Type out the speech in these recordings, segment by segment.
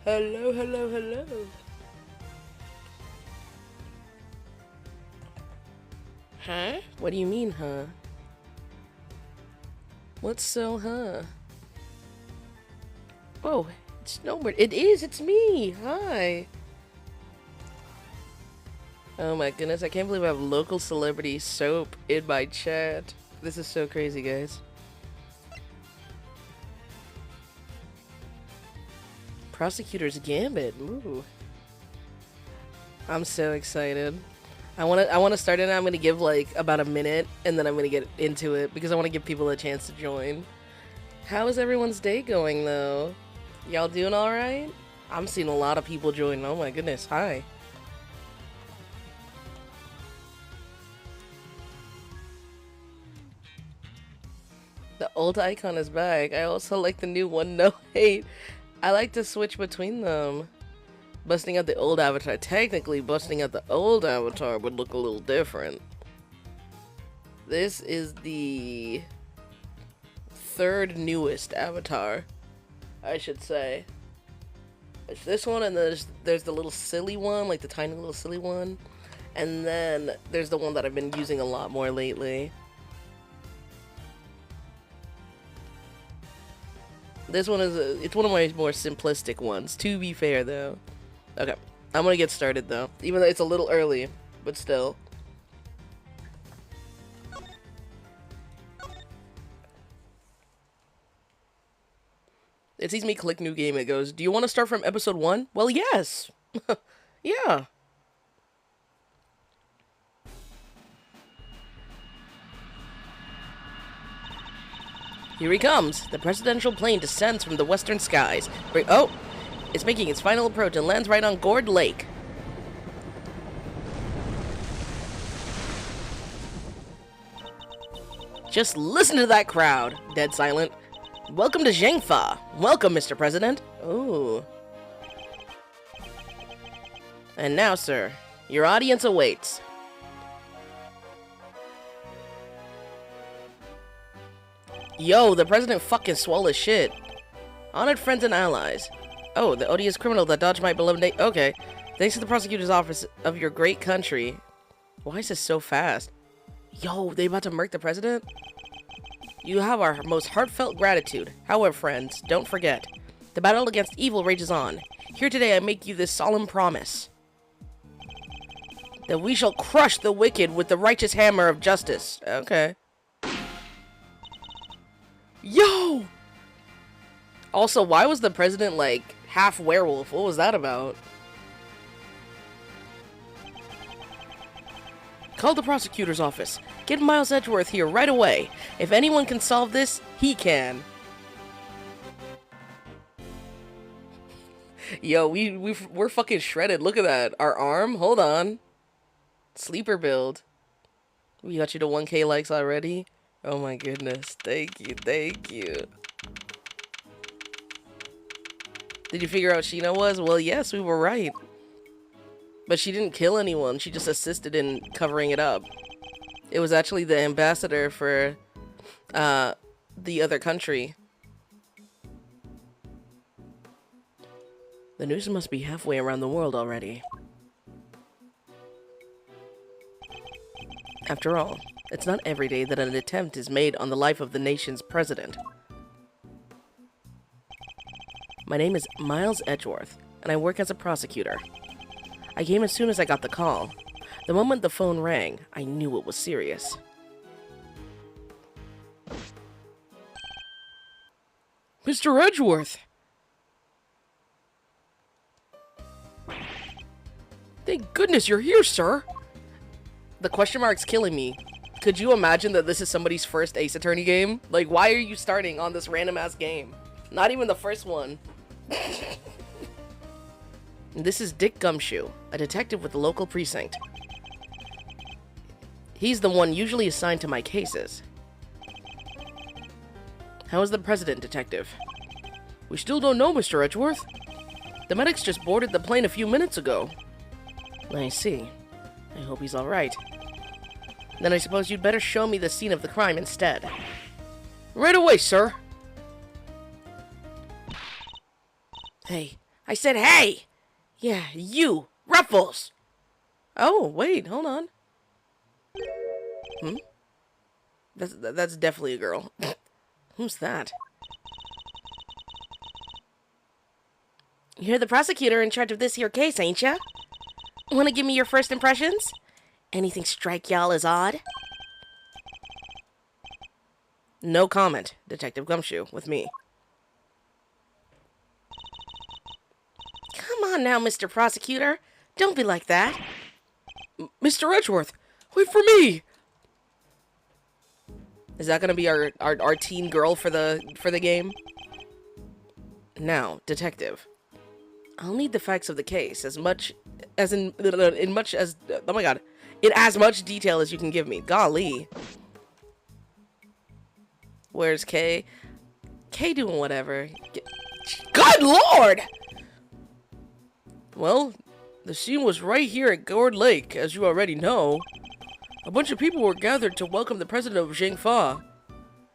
Hello, hello, hello. Huh? What do you mean, huh? What's so, huh? Oh, it's Snowbird. It is, it's me. Hi. Oh my goodness, I can't believe I have local celebrity soap in my chat. This is so crazy, guys. Prosecutor's Gambit. Ooh. I'm so excited. I wanna start it. I'm gonna give like about a minute and then I'm gonna get into it because I wanna give people a chance to join. How is everyone's day going though? Y'all doing alright? I'm seeing a lot of people join. Oh my goodness, hi. The old icon is back. I also like the new one, no hate. I like to switch between them. Busting out the old avatar. Technically, busting out the old avatar would look a little different. This is the third newest avatar, I should say. It's this one, and there's the little silly one, like the tiny little silly one. And then there's the one that I've been using a lot more lately. This one is it's one of my more simplistic ones, to be fair though. Okay, I'm gonna get started though, even though it's a little early, but still. It sees me click new game, it goes, do you want to start from episode 1? Well, yes! Yeah. Here he comes. The presidential plane descends from the western skies. Oh! It's making its final approach and lands right on Gourd Lake. Just listen to that crowd. Dead silent. Welcome to Zhengfa. Welcome, Mr. President. Ooh. And now, sir, your audience awaits. Yo, the president fucking swole as shit. Honored friends and allies. Oh, the odious criminal that dodged my beloved name. Okay. Thanks to the prosecutor's office of your great country. Why is this so fast? Yo, they about to murk the president? You have our most heartfelt gratitude. However, friends, don't forget. The battle against evil rages on. Here today I make you this solemn promise. That we shall crush the wicked with the righteous hammer of justice. Okay. Yo! Also, why was the president, like, half werewolf? What was that about? Call the prosecutor's office. Get Miles Edgeworth here right away. If anyone can solve this, he can. Yo, we're fucking shredded. Look at that. Our arm? Hold on. Sleeper build. We got you to 1K likes already? Oh my goodness. Thank you, thank you. Did you figure out Sheena was? Well, yes, we were right. But she didn't kill anyone. She just assisted in covering it up. It was actually the ambassador for the other country. The news must be halfway around the world already. After all, it's not every day that an attempt is made on the life of the nation's president. My name is Miles Edgeworth, and I work as a prosecutor. I came as soon as I got the call. The moment the phone rang, I knew it was serious. Mr. Edgeworth! Thank goodness you're here, sir! The question mark's killing me. Could you imagine that this is somebody's first Ace Attorney game? Like, why are you starting on this random-ass game? Not even the first one. This is Dick Gumshoe, a detective with the local precinct. He's the one usually assigned to my cases. How is the president, detective? We still don't know, Mr. Edgeworth. The medics just boarded the plane a few minutes ago. I see. I hope he's alright. Then I suppose you'd better show me the scene of the crime instead. Right away, sir! Hey, I said, hey! Yeah, you! Ruffles! Oh, wait, hold on. Hmm? That's definitely a girl. Who's that? You're the prosecutor in charge of this here case, ain't ya? Wanna give me your first impressions? Anything strike y'all as odd? No comment, Detective Gumshoe, with me. Come on now, Mr. Prosecutor. Don't be like that. Mr. Edgeworth, wait for me! Is that gonna be our teen girl for the game? Now, Detective. I'll need the facts of the case as much as in much as oh my god, in as much detail as you can give me. Golly. Where's Kay? Kay doing whatever. Good lord! Well, the scene was right here at Gourd Lake, as you already know. A bunch of people were gathered to welcome the president of Jingfa.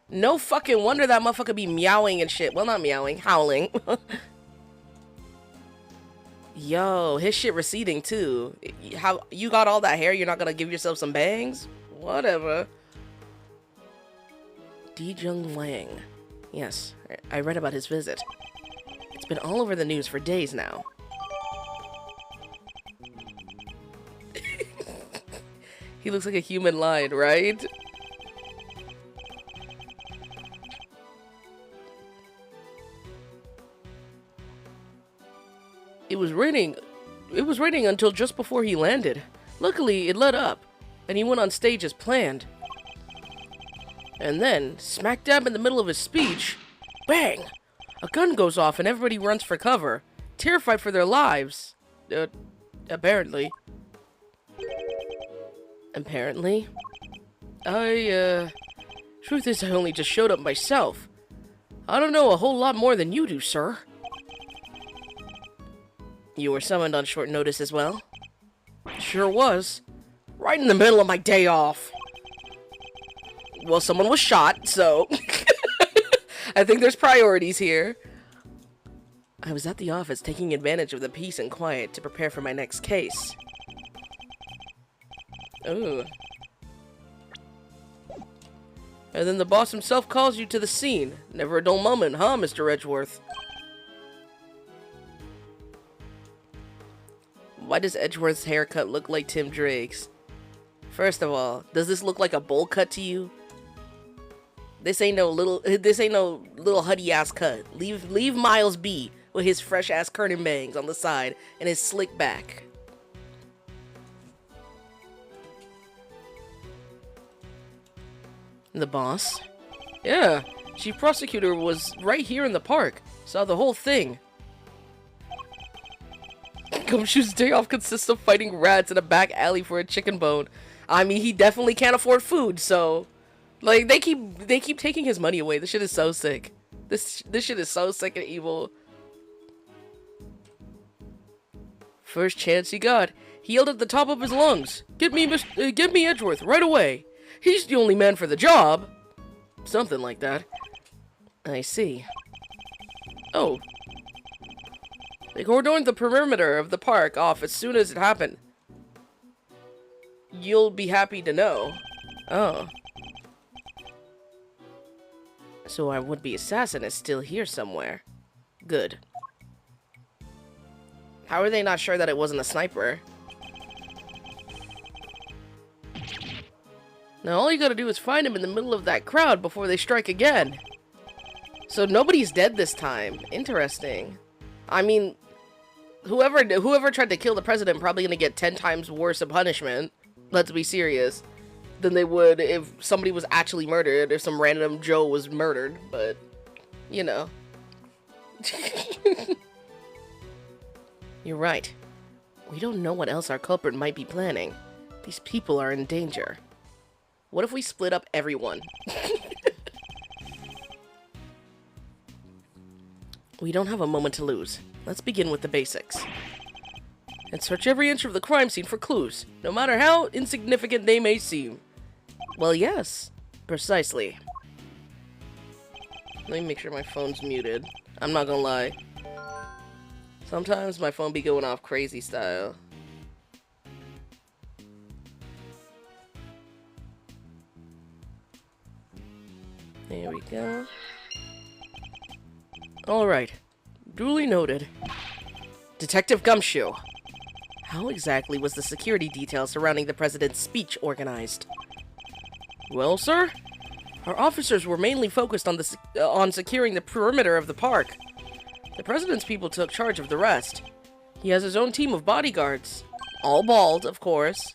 No fucking wonder that motherfucker be meowing and shit. Well, not meowing, howling. Yo, his shit receding too. How you got all that hair? You're not gonna give yourself some bangs? Whatever. Dijung Wang. Yes, I read about his visit. It's been all over the news for days now. He looks like a human lion, right? It was raining until just before he landed. Luckily, it let up, and he went on stage as planned. And then, smack dab in the middle of his speech, bang! A gun goes off and everybody runs for cover, terrified for their lives. Apparently. Apparently? Truth is, I only just showed up myself. I don't know a whole lot more than you do, sir. You were summoned on short notice as well? Sure was. Right in the middle of my day off. Well, someone was shot, so... I think there's priorities here. I was at the office taking advantage of the peace and quiet to prepare for my next case. Ooh. And then the boss himself calls you to the scene. Never a dull moment, huh, Mr. Edgeworth? Why does Edgeworth's haircut look like Tim Drake's? First of all, does this look like a bowl cut to you? This ain't no little huddy ass cut. Leave Miles be with his fresh ass curtain bangs on the side and his slick back. The boss? Yeah, Chief Prosecutor was right here in the park. Saw the whole thing. Gumshoe's day off consists of fighting rats in a back alley for a chicken bone. I mean, he definitely can't afford food, so... Like, they keep taking his money away. This shit is so sick. This shit is so sick and evil. First chance he got, he yelled at the top of his lungs, Get me Edgeworth, right away! He's the only man for the job!" Something like that. I see. Oh. They cordoned the perimeter of the park off as soon as it happened. You'll be happy to know. Oh. So our would-be assassin is still here somewhere. Good. How are they not sure that it wasn't a sniper? Now all you gotta do is find him in the middle of that crowd before they strike again. So nobody's dead this time. Interesting. I mean, whoever tried to kill the president probably gonna get 10 times worse of punishment. Let's be serious. Than they would if somebody was actually murdered, if some random Joe was murdered, but, you know. You're right. We don't know what else our culprit might be planning. These people are in danger. What if we split up everyone? We don't have a moment to lose. Let's begin with the basics. And search every inch of the crime scene for clues, no matter how insignificant they may seem. Well, yes. Precisely. Let me make sure my phone's muted. I'm not gonna lie. Sometimes my phone be going off crazy style. There we go. Alright. Duly noted. Detective Gumshoe. How exactly was the security detail surrounding the president's speech organized? Well, sir, our officers were mainly focused on securing the perimeter of the park. The president's people took charge of the rest. He has his own team of bodyguards. All bald, of course.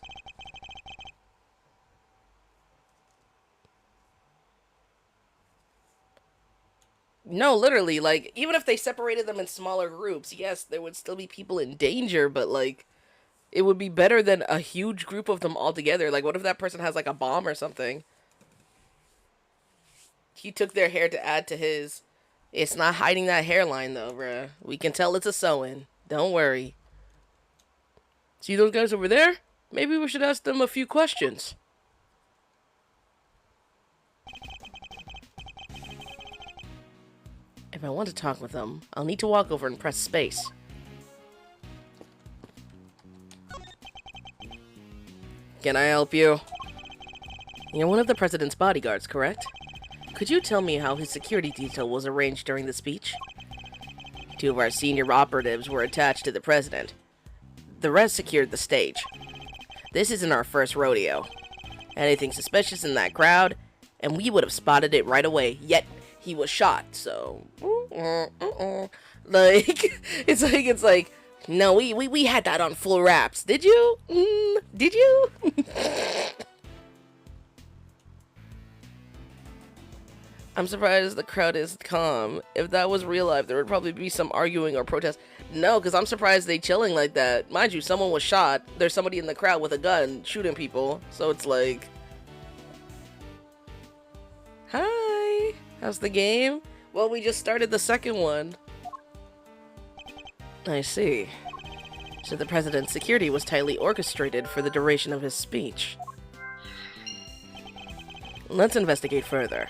No, literally, like, even if they separated them in smaller groups, yes, there would still be people in danger, but, like, it would be better than a huge group of them all together. Like, what if that person has, like, a bomb or something? He took their hair to add to his. It's not hiding that hairline, though, bruh. We can tell it's a sew-in. Don't worry. See those guys over there? Maybe we should ask them a few questions. If I want to talk with them, I'll need to walk over and press space. Can I help you? You're one of the president's bodyguards, correct? Could you tell me how his security detail was arranged during the speech? Two of our senior operatives were attached to the president. The rest secured the stage. This isn't our first rodeo. Anything suspicious in that crowd, and we would have spotted it right away, yet he was shot, so... Like, it's like, no, we had that on full wraps. Did you? Did you? I'm surprised the crowd is calm. If that was real life, there would probably be some arguing or protest. No, because I'm surprised they chilling like that. Mind you, someone was shot. There's somebody in the crowd with a gun shooting people. So it's like... Hi! How's the game? Well, we just started the second one. I see. So the president's security was tightly orchestrated for the duration of his speech. Let's investigate further.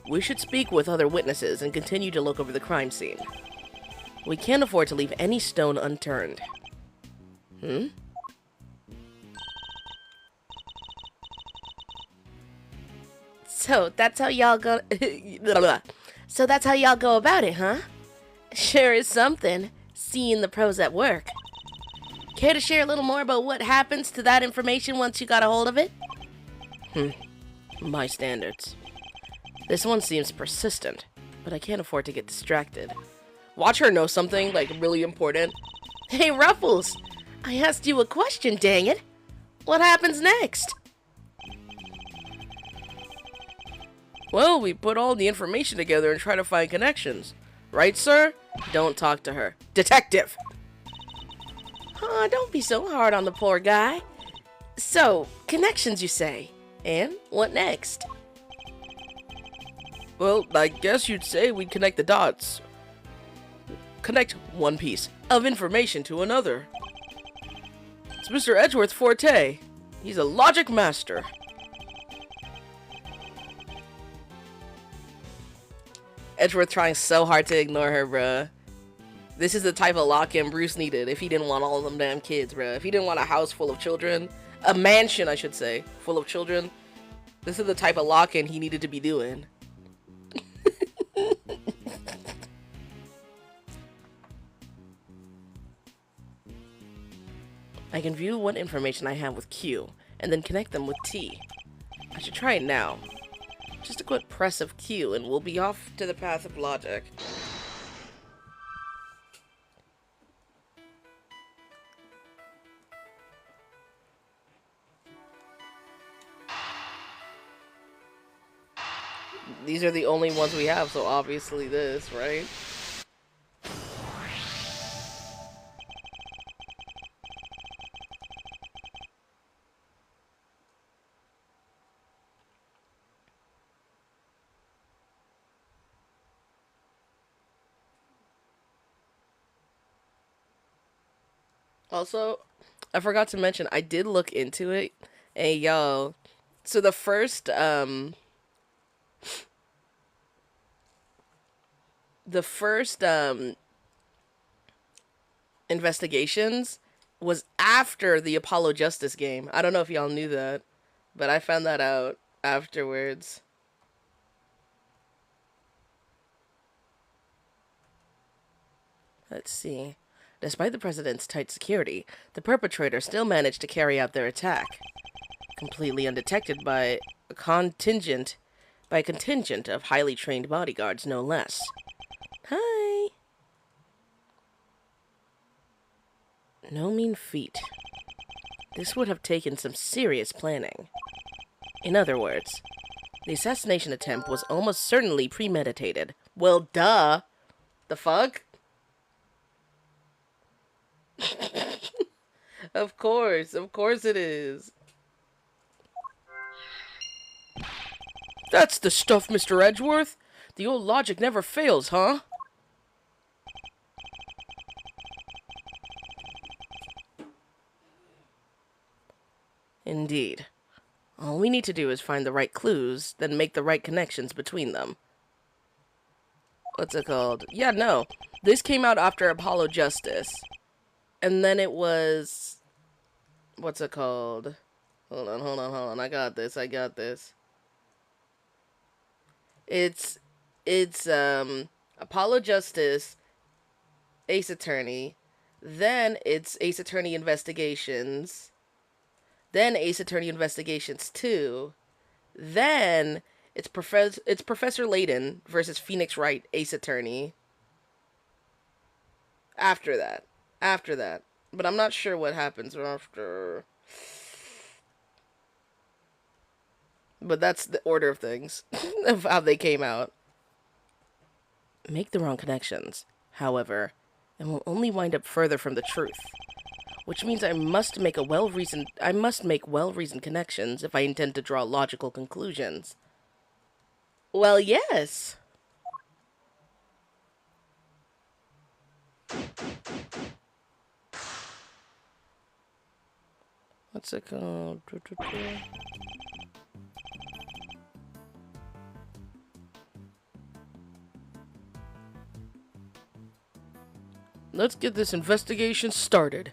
We should speak with other witnesses and continue to look over the crime scene. We can't afford to leave any stone unturned. So that's how y'all go. So that's how y'all go about it, huh? Sure is something, seeing the pros at work. Care to share a little more about what happens to that information once you got a hold of it? My standards. This one seems persistent, but I can't afford to get distracted. Watch her know something, like, really important. Hey, Ruffles! I asked you a question, dang it! What happens next? Well, we put all the information together and try to find connections. Right, sir? Don't talk to her. Detective! Don't be so hard on the poor guy. So, connections, you say? And what next? Well, I guess you'd say we'd connect the dots. Connect one piece of information to another. It's Mr. Edgeworth's forte. He's a logic master. Edgeworth trying so hard to ignore her, bruh. This is the type of lock-in Bruce needed if he didn't want all of them damn kids, bruh. If he didn't want a house full of children, a mansion, I should say, full of children, this is the type of lock-in he needed to be doing. I can view what information I have with Q, and then connect them with T. I should try it now. Just a quick press of Q, and we'll be off to the path of logic. These are the only ones we have, so obviously this, right? Also, I forgot to mention, I did look into it, and yo, so the first Investigations was after the Apollo Justice game. I don't know if y'all knew that, but I found that out afterwards. Let's see. Despite the president's tight security, the perpetrators still managed to carry out their attack, completely undetected by a contingent of highly trained bodyguards, no less. Hi. No mean feat. This would have taken some serious planning. In other words, the assassination attempt was almost certainly premeditated. Well, duh. The fuck? Of course it is. That's the stuff, Mr. Edgeworth. The old logic never fails, huh? Indeed. All we need to do is find the right clues, then make the right connections between them. What's it called? Yeah, no. This came out after Apollo Justice. And then it was... What's it called? Hold on. I got this. It's Apollo Justice, Ace Attorney, then it's Ace Attorney Investigations, then Ace Attorney Investigations 2, then it's Professor Layton versus Phoenix Wright, Ace Attorney. After that. But I'm not sure what happens after. But that's the order of things, of how they came out. Make the wrong connections, however, and will only wind up further from the truth. Which means I must make well-reasoned connections if I intend to draw logical conclusions. Well, yes. What's it called? Let's get this investigation started.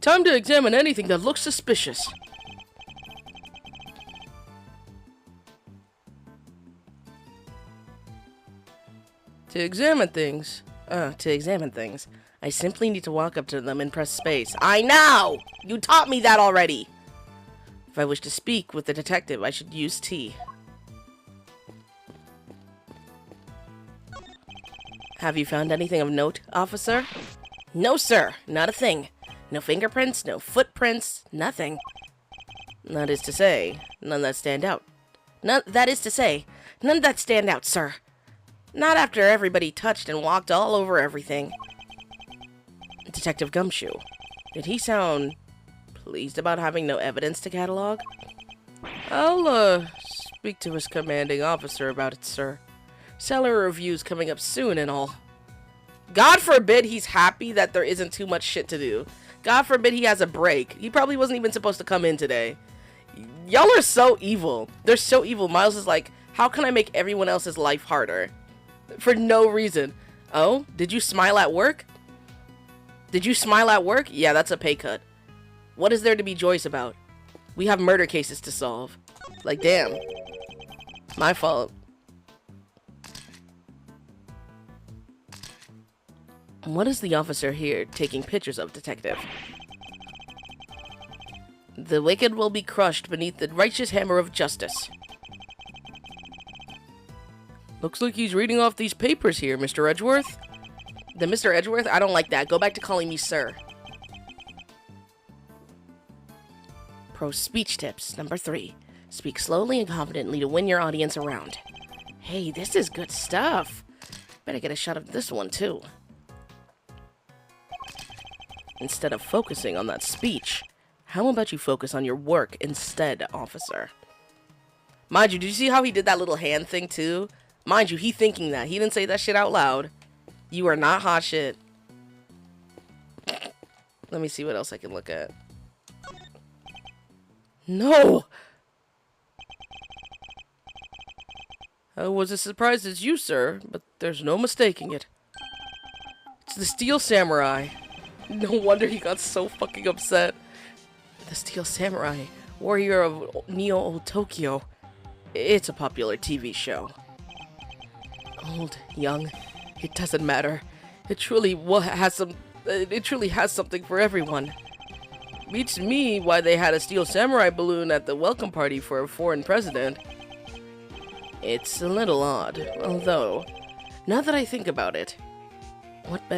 Time to examine anything that looks suspicious. To examine things, I simply need to walk up to them and press space. I know! You taught me that already! If I wish to speak with the detective, I should use T. Have you found anything of note, officer? No, sir. Not a thing. No fingerprints, no footprints, nothing. That is to say, none that stand out. None that stand out, sir. Not after everybody touched and walked all over everything. Detective Gumshoe, did he sound pleased about having no evidence to catalog? I'll, speak to his commanding officer about it, sir. Salary review's coming up soon and all. God forbid he's happy that there isn't too much shit to do. God forbid he has a break. He probably wasn't even supposed to come in today. Y'all are so evil. They're so evil. Miles is like, how can I make everyone else's life harder? For no reason. Oh, did you smile at work? Yeah, that's a pay cut. What is there to be joyous about? We have murder cases to solve. Like, damn. My fault. What is the officer here taking pictures of, detective? The wicked will be crushed beneath the righteous hammer of justice. Looks like he's reading off these papers here, Mr. Edgeworth. The Mr. Edgeworth? I don't like that. Go back to calling me sir. Pro speech tips. Number 3. Speak slowly and confidently to win your audience around. Hey, this is good stuff. Better get a shot of this one, too. Instead of focusing on that speech, how about you focus on your work instead, officer? Mind you, did you see how he did that little hand thing, too? Mind you, he thinking that. He didn't say that shit out loud. You are not hot shit. Let me see what else I can look at. No! I was as surprised as you, sir, but there's no mistaking it. It's the Steel Samurai. No wonder he got so fucking upset. The Steel Samurai, warrior of Neo-Old Tokyo. It's a popular TV show. Old, young, it doesn't matter. It truly has something for everyone. Beats me why they had a Steel Samurai balloon at the welcome party for a foreign president. It's a little odd, although, now that I think about it, what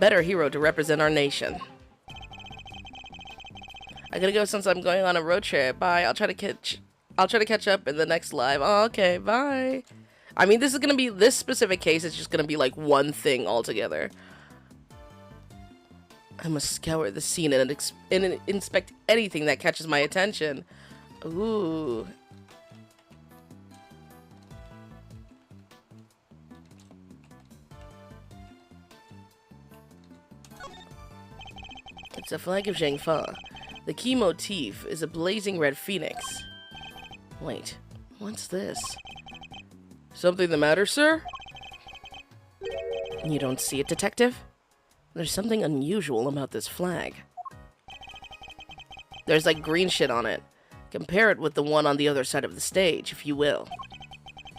better hero to represent our nation? I gotta go since I'm going on a road trip. Bye. I'll try to catch up in the next live. Oh, okay, bye. I mean, this specific case is just gonna be like one thing altogether. I must scour the scene and inspect anything that catches my attention. Ooh. It's a flag of Zhangfa. The key motif is a blazing red phoenix. Wait, what's this? Something the matter, sir? You don't see it, detective? There's something unusual about this flag. There's like green shit on it. Compare it with the one on the other side of the stage, if you will.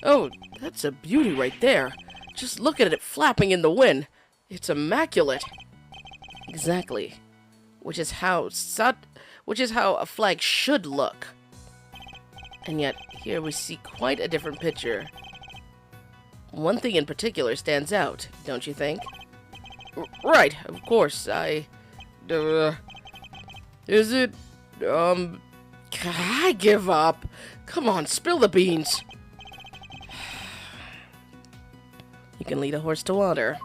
Oh, that's a beauty right there. Just look at it flapping in the wind. It's immaculate. Exactly. Which is how a flag should look. And yet, here we see quite a different picture. One thing in particular stands out, don't you think? Right, of course, is it, I give up. Come on, spill the beans. You can lead a horse to water.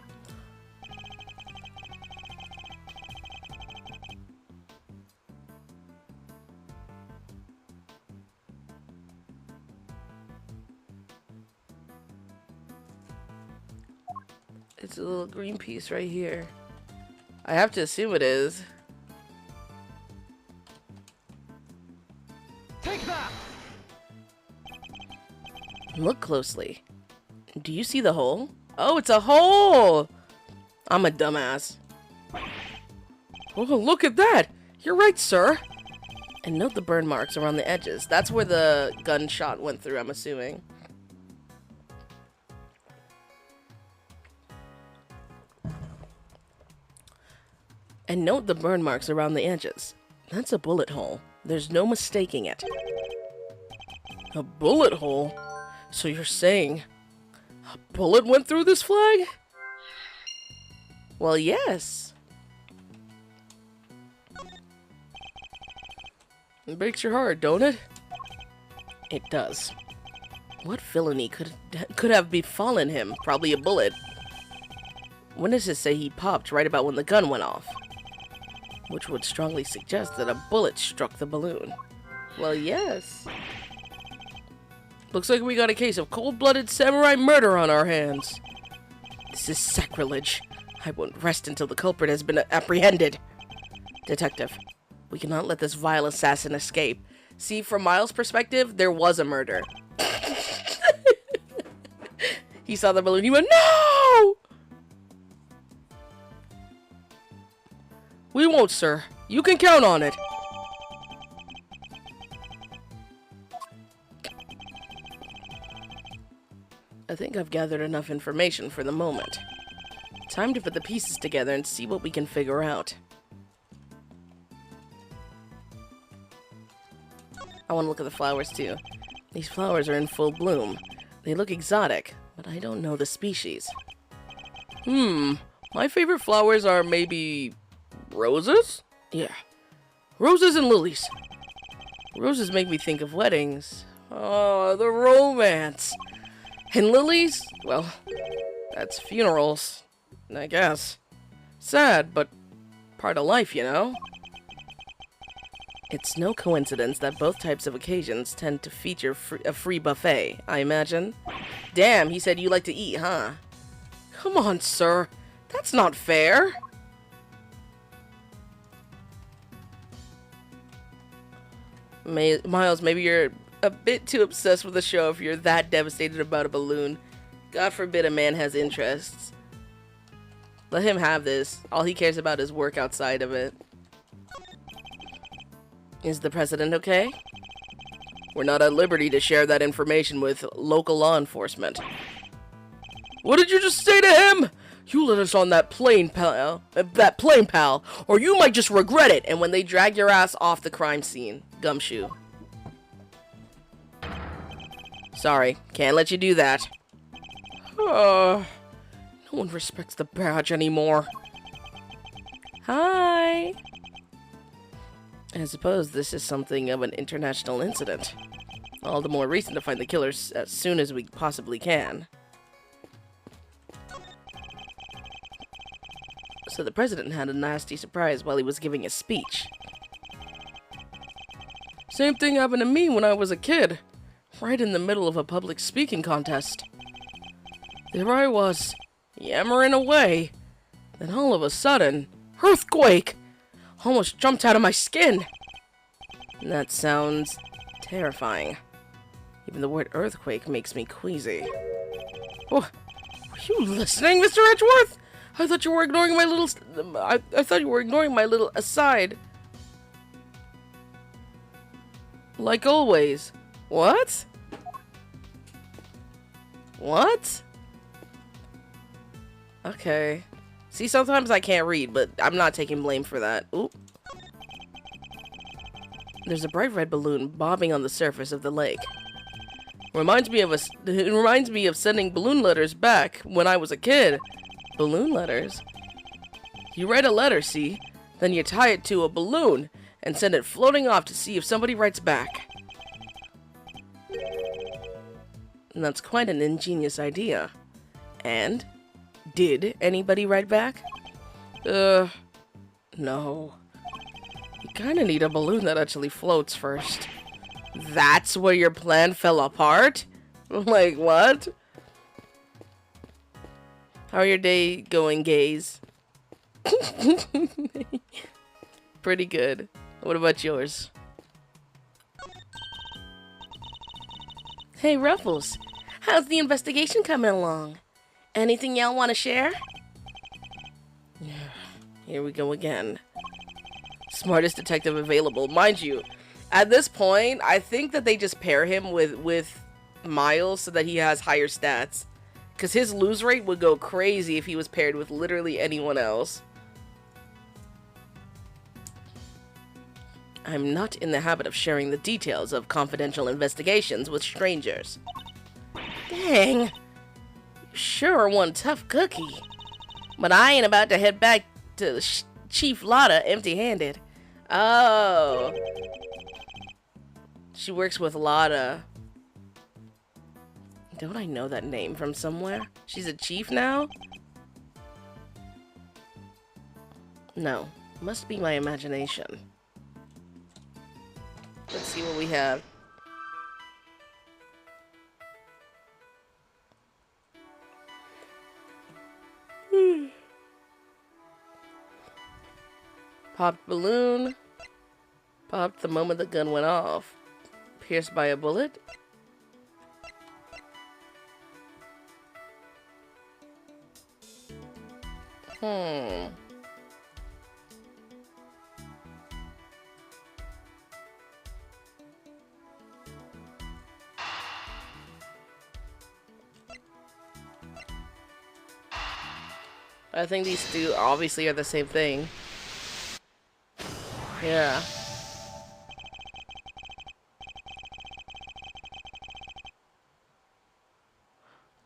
It's a little green piece right here. I have to assume it is. Take that! Look closely. Do you see the hole? Oh, it's a hole! I'm a dumbass. Oh, look at that! You're right, sir! And note the burn marks around the edges. That's where the gunshot went through, I'm assuming. And note the burn marks around the edges. That's a bullet hole. There's no mistaking it. A bullet hole? So you're saying a bullet went through this flag? Well, yes. It breaks your heart, don't it? It does. What villainy could have befallen him? Probably a bullet. Witnesses say he popped right about when the gun went off, which would strongly suggest that a bullet struck the balloon. Well, yes. Looks like we got a case of cold-blooded samurai murder on our hands. This is sacrilege. I won't rest until the culprit has been apprehended. Detective, we cannot let this vile assassin escape. See, from Miles' perspective, there was a murder. He saw the balloon, he went, no! We won't, sir. You can count on it. I think I've gathered enough information for the moment. Time to put the pieces together and see what we can figure out. I want to look at the flowers too. These flowers are in full bloom. They look exotic, but I don't know the species. My favorite flowers are maybe roses? Yeah. Roses and lilies. Roses make me think of weddings. Oh, the romance. And lilies? Well, that's funerals, I guess. Sad, but part of life, you know? It's no coincidence that both types of occasions tend to feature a free buffet, I imagine. Damn, he said you like to eat, huh? Come on, sir. That's not fair. Miles, maybe you're a bit too obsessed with the show if you're that devastated about a balloon. God forbid a man has interests. Let him have this. All he cares about is work outside of it. Is the president okay? We're not at liberty to share that information with local law enforcement. What did you just say to him? You let us on that plane, pal. Or you might just regret it. And when they drag your ass off the crime scene, Gumshoe. Sorry, can't let you do that. No one respects the badge anymore. Hi. I suppose this is something of an international incident. All the more reason to find the killers as soon as we possibly can. So the president had a nasty surprise while he was giving his speech. Same thing happened to me when I was a kid. Right in the middle of a public speaking contest. There I was, yammering away. Then all of a sudden, earthquake! Almost jumped out of my skin. That sounds terrifying. Even the word earthquake makes me queasy. Oh, were you listening, Mr. Edgeworth? I thought you were ignoring my little... I thought you were ignoring my little aside. Like always. What? What? Okay. See, sometimes I can't read, but I'm not taking blame for that. Oop. There's a bright red balloon bobbing on the surface of the lake. It reminds me of sending balloon letters back when I was a kid. Balloon letters? You write a letter, see? Then you tie it to a balloon and send it floating off to see if somebody writes back. And that's quite an ingenious idea. And? Did anybody write back? No. You kinda need a balloon that actually floats first. That's where your plan fell apart? Like, what? How are your day going, gays? Pretty good. What about yours? Hey, Ruffles. How's the investigation coming along? Anything y'all want to share? Here we go again. Smartest detective available. Mind you, at this point, I think that they just pair him with Miles so that he has higher stats. Because his lose rate would go crazy if he was paired with literally anyone else. I'm not in the habit of sharing the details of confidential investigations with strangers. Dang. You sure are one tough cookie. But I ain't about to head back to Chief Lotta empty-handed. Oh. She works with Lotta. Don't I know that name from somewhere? She's a chief now? No. Must be my imagination. Let's see what we have. Popped balloon. Popped the moment the gun went off. Pierced by a bullet. I think these two obviously are the same thing. Yeah.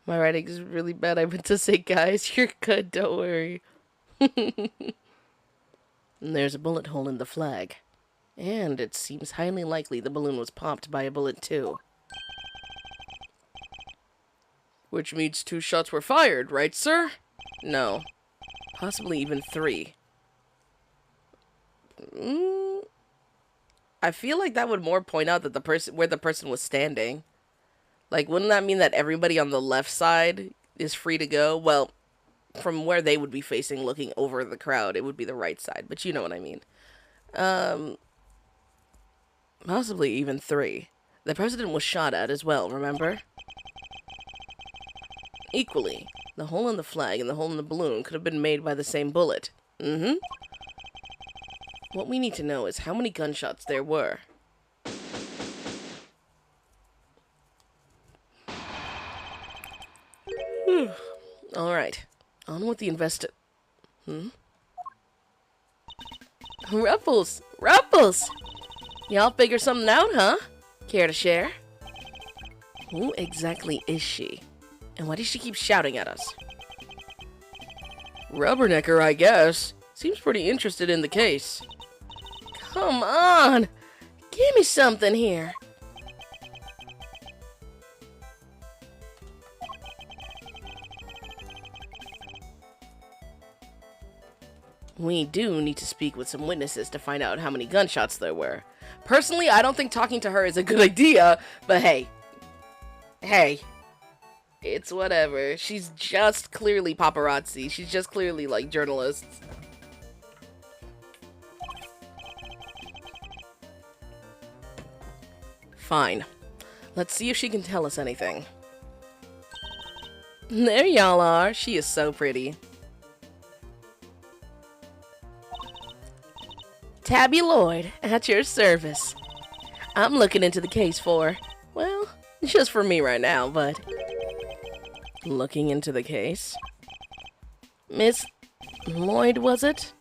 My writing is really bad. I meant to say, guys, you're good, don't worry. And there's a bullet hole in the flag. And it seems highly likely the balloon was popped by a bullet too. Which means 2 shots were fired, right, sir? No. Possibly even 3. I feel like that would more point out that where the person was standing. Like, wouldn't that mean that everybody on the left side is free to go? Well, from where they would be facing, looking over the crowd, it would be the right side. But you know what I mean. Possibly even 3. The president was shot at as well, remember? Equally, The hole in the flag and the hole in the balloon could have been made by the same bullet. Mm-hmm. What we need to know is how many gunshots there were. Alright, on with the Ruffles! Ruffles! Y'all figure something out, huh? Care to share? Who exactly is she? And why does she keep shouting at us? Rubbernecker, I guess. Seems pretty interested in the case. Come on! Give me something here. We do need to speak with some witnesses to find out how many gunshots there were. Personally, I don't think talking to her is a good idea, but hey. Hey. It's whatever. She's just clearly paparazzi. She's just clearly, like, journalists. Fine. Let's see if she can tell us anything. There y'all are. She is so pretty. Tabby Lloyd, at your service. I'm looking into the case for, well, just for me right now, but... Looking into the case? Miss Lloyd, was it?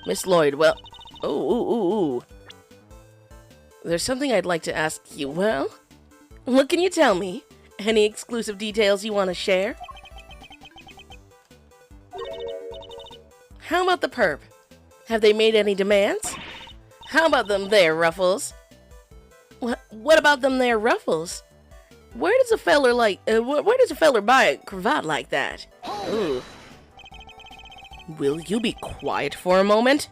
Miss Lloyd, well... Ooh. There's something I'd like to ask you. Well, what can you tell me? Any exclusive details you want to share? How about the perp? Have they made any demands? How about them there, Ruffles? What about them there, Ruffles? Where does a feller buy a cravat like that? Ooh. Will you be quiet for a moment?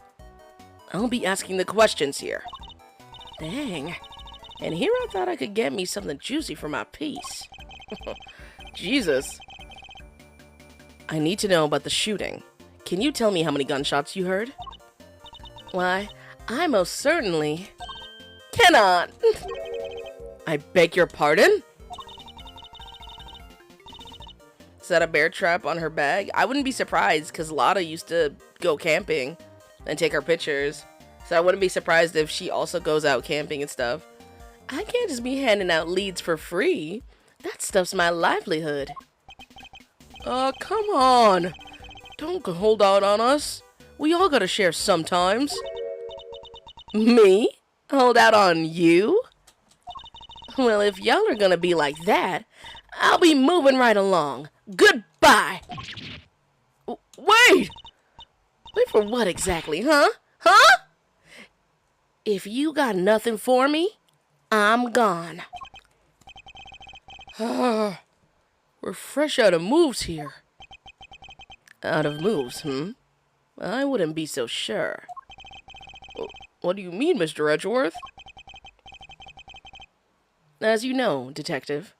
I'll be asking the questions here. Dang. And here I thought I could get me something juicy for my piece. Jesus. I need to know about the shooting. Can you tell me how many gunshots you heard? Why, I most certainly cannot. I beg your pardon? Is that a bear trap on her bag? I wouldn't be surprised, because Lotta used to go camping and take her pictures. So I wouldn't be surprised if she also goes out camping and stuff. I can't just be handing out leads for free. That stuff's my livelihood. Come on. Don't hold out on us. We all gotta share sometimes. Me? Hold out on you? Well, if y'all are gonna be like that, I'll be moving right along. Goodbye! Wait! Wait for what exactly, huh? Huh? If you got nothing for me, I'm gone. We're fresh out of moves here. Out of moves, I wouldn't be so sure. What do you mean, Mr. Edgeworth? As you know, Detective,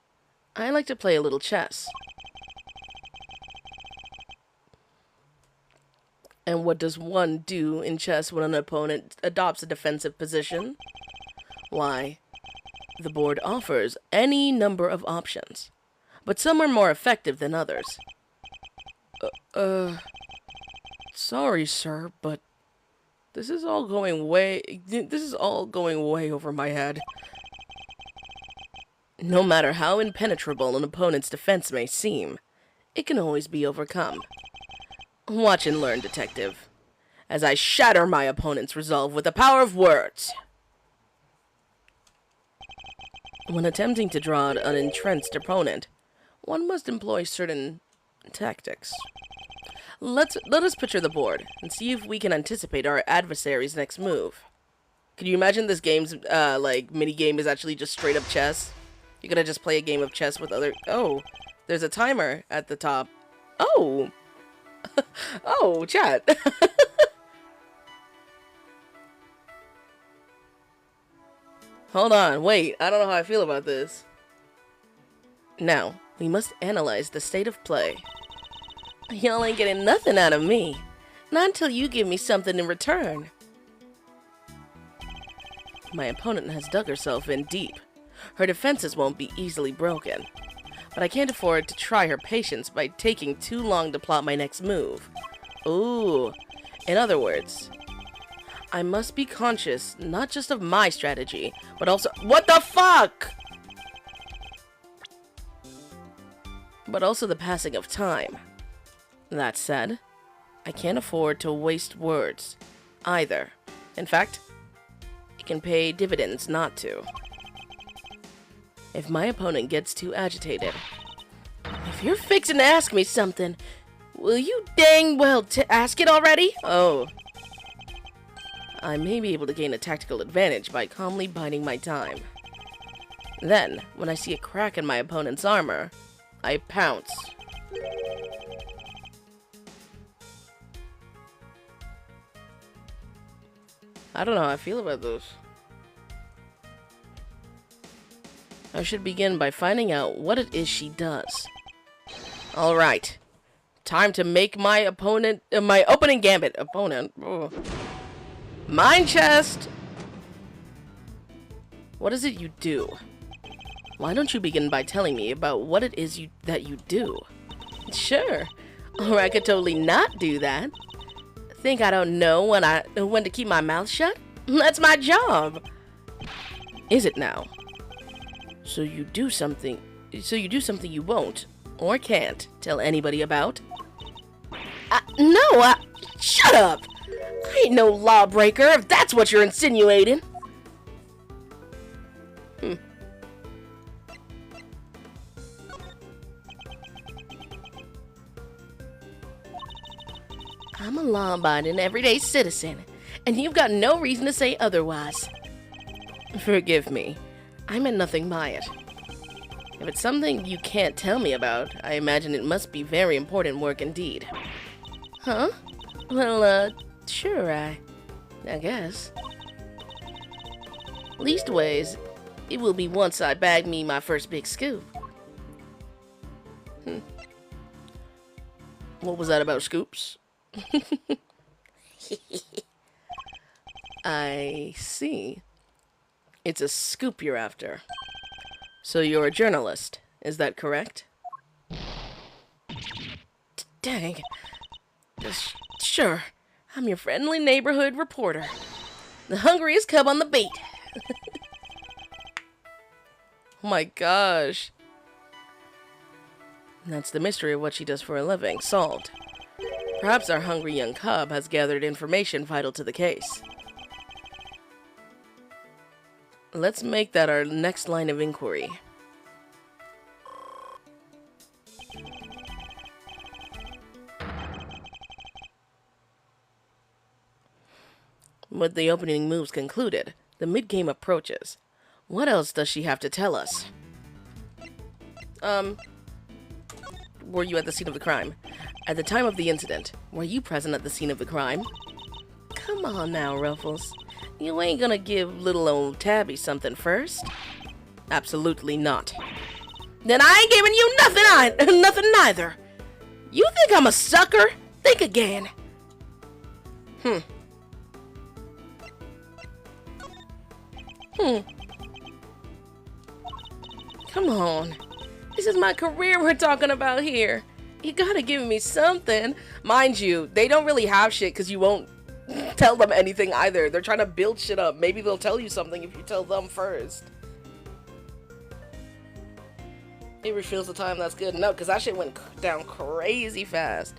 I like to play a little chess. And what does one do in chess when an opponent adopts a defensive position? Why, the board offers any number of options, but some are more effective than others. Sorry, sir, but this is all going way over my head. No matter how impenetrable an opponent's defense may seem, it can always be overcome. Watch and learn, Detective, as I shatter my opponent's resolve with the power of words. When attempting to draw out an entrenched opponent, one must employ certain tactics. Let us picture the board and see if we can anticipate our adversary's next move. Can you imagine this game's mini game is actually just straight up chess? You're gonna just play a game of chess with other. Oh, there's a timer at the top. Oh. Oh, chat. Hold on, wait, I don't know how I feel about this. Now, we must analyze the state of play. Y'all ain't getting nothing out of me. Not until you give me something in return. My opponent has dug herself in deep. Her defenses won't be easily broken. but I can't afford to try her patience by taking too long to plot my next move. Ooh. In other words, I must be conscious not just of my strategy, but also— what the fuck?! But also the passing of time. That said, I can't afford to waste words, either. In fact, it can pay dividends not to. If my opponent gets too agitated— if you're fixing to ask me something, will you dang well ask it already? Oh. I may be able to gain a tactical advantage by calmly biding my time. Then, when I see a crack in my opponent's armor, I pounce. I don't know how I feel about this. I should begin by finding out what it is she does. Alright. Time to make my opponent— my opening gambit. Opponent. Oh. Mind chest! What is it you do? Why don't you begin by telling me about what it is that you do? Sure. Or I could totally not do that. Think I don't know when to keep my mouth shut? That's my job. Is it now? So you do something you won't or can't tell anybody about? No, shut up! I ain't no lawbreaker, if that's what you're insinuating. I'm a law-abiding, everyday citizen, and you've got no reason to say otherwise. Forgive me. I meant nothing by it. If it's something you can't tell me about, I imagine it must be very important work indeed. Huh? Well, sure, I guess. Leastways, it will be once I bag me my first big scoop. What was that about scoops? I see. It's a scoop you're after. So you're a journalist, is that correct? Dang. Sure. I'm your friendly neighborhood reporter. The hungriest cub on the beat. Oh my gosh. That's the mystery of what she does for a living solved. Perhaps our hungry young cub has gathered information vital to the case. Let's make that our next line of inquiry. With the opening moves concluded, the mid-game approaches. What else does she have to tell us? Were you at the scene of the crime? At the time of the incident, were you present at the scene of the crime? Come on now, Ruffles. You ain't gonna give little old Tabby something first? Absolutely not. Then I ain't giving you nothing neither. You think I'm a sucker? Think again. Come on. This is my career we're talking about here. You gotta give me something. Mind you, they don't really have shit because you won't tell them anything either. They're trying to build shit up. Maybe they'll tell you something if you tell them first. It refills the time, that's good. No, because that shit went down crazy fast.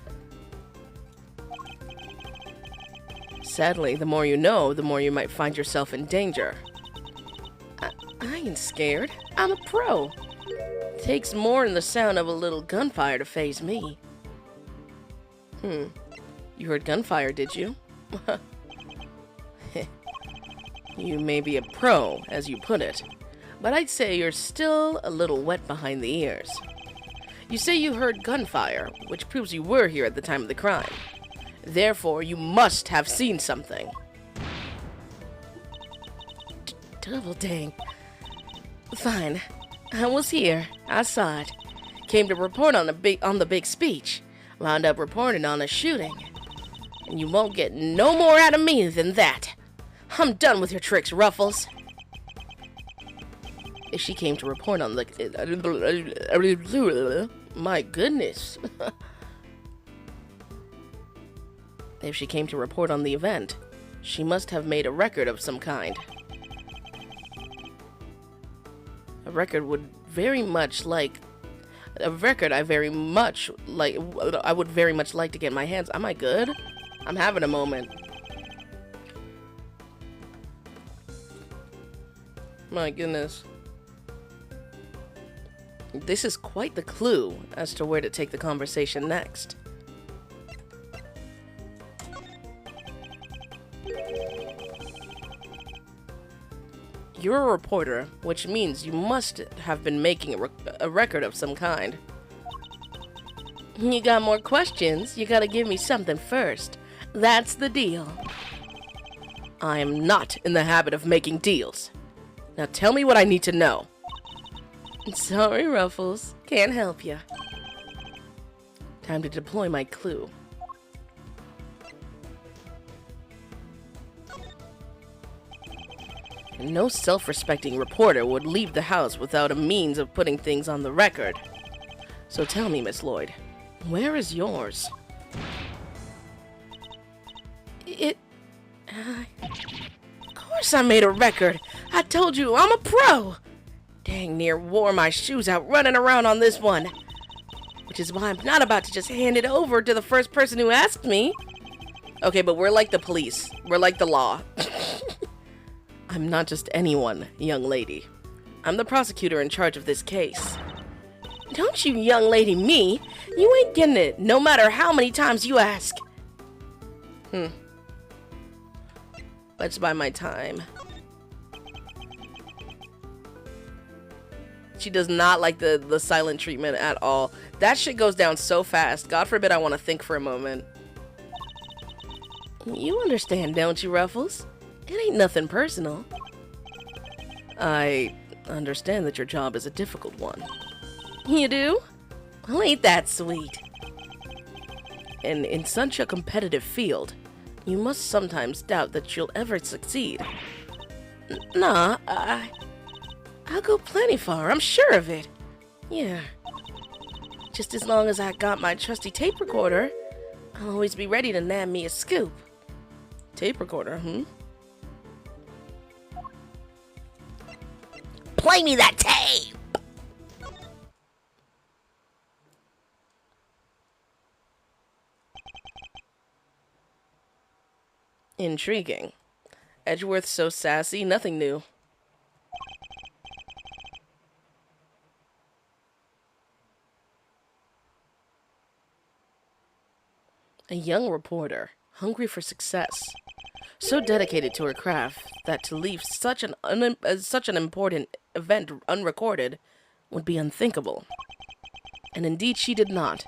Sadly, the more you know, the more you might find yourself in danger. I ain't scared. I'm a pro. Takes more than the sound of a little gunfire to faze me. You heard gunfire, did you? You may be a pro, as you put it, but I'd say you're still a little wet behind the ears. You say you heard gunfire, which proves you were here at the time of the crime. Therefore, you must have seen something. Double dang. Fine. I was here. I saw it. Came to report on the big speech. Wound up reporting on a shooting. And you won't get no more out of me than that. I'm done with your tricks, Ruffles. If she came to report on the... My goodness. If she came to report on the event, she must have made a record of some kind. A record I would very much like to get my hands. Am I good? I'm having a moment. My goodness. This is quite the clue as to where to take the conversation next. You're a reporter, which means you must have been making a record of some kind. You got more questions? You gotta give me something first. That's the deal. I am not in the habit of making deals. Now tell me what I need to know. Sorry, Ruffles. Can't help you. Time to deploy my clue. No self-respecting reporter would leave the house without a means of putting things on the record. So tell me, Miss Lloyd, where is yours? Of course I made a record. I told you, I'm a pro. Dang near wore my shoes out running around on this one. Which is why I'm not about to just hand it over to the first person who asked me. Okay, but we're like the police. We're like the law. I'm not just anyone, young lady. I'm the prosecutor in charge of this case. Don't you young lady me. You ain't getting it, no matter how many times you ask. Let's buy my time. She does not like the silent treatment at all. That shit goes down so fast. God forbid I want to think for a moment. You understand, don't you, Ruffles? It ain't nothing personal. I understand that your job is a difficult one. You do? Well, ain't that sweet? And in such a competitive field, you must sometimes doubt that you'll ever succeed. Nah, I'll go plenty far, I'm sure of it. Yeah. Just as long as I got my trusty tape recorder, I'll always be ready to nab me a scoop. Tape recorder, Play me that tape! Intriguing. Edgeworth's so sassy, nothing new. A young reporter, hungry for success, so dedicated to her craft that to leave such an important event unrecorded would be unthinkable. And indeed she did not.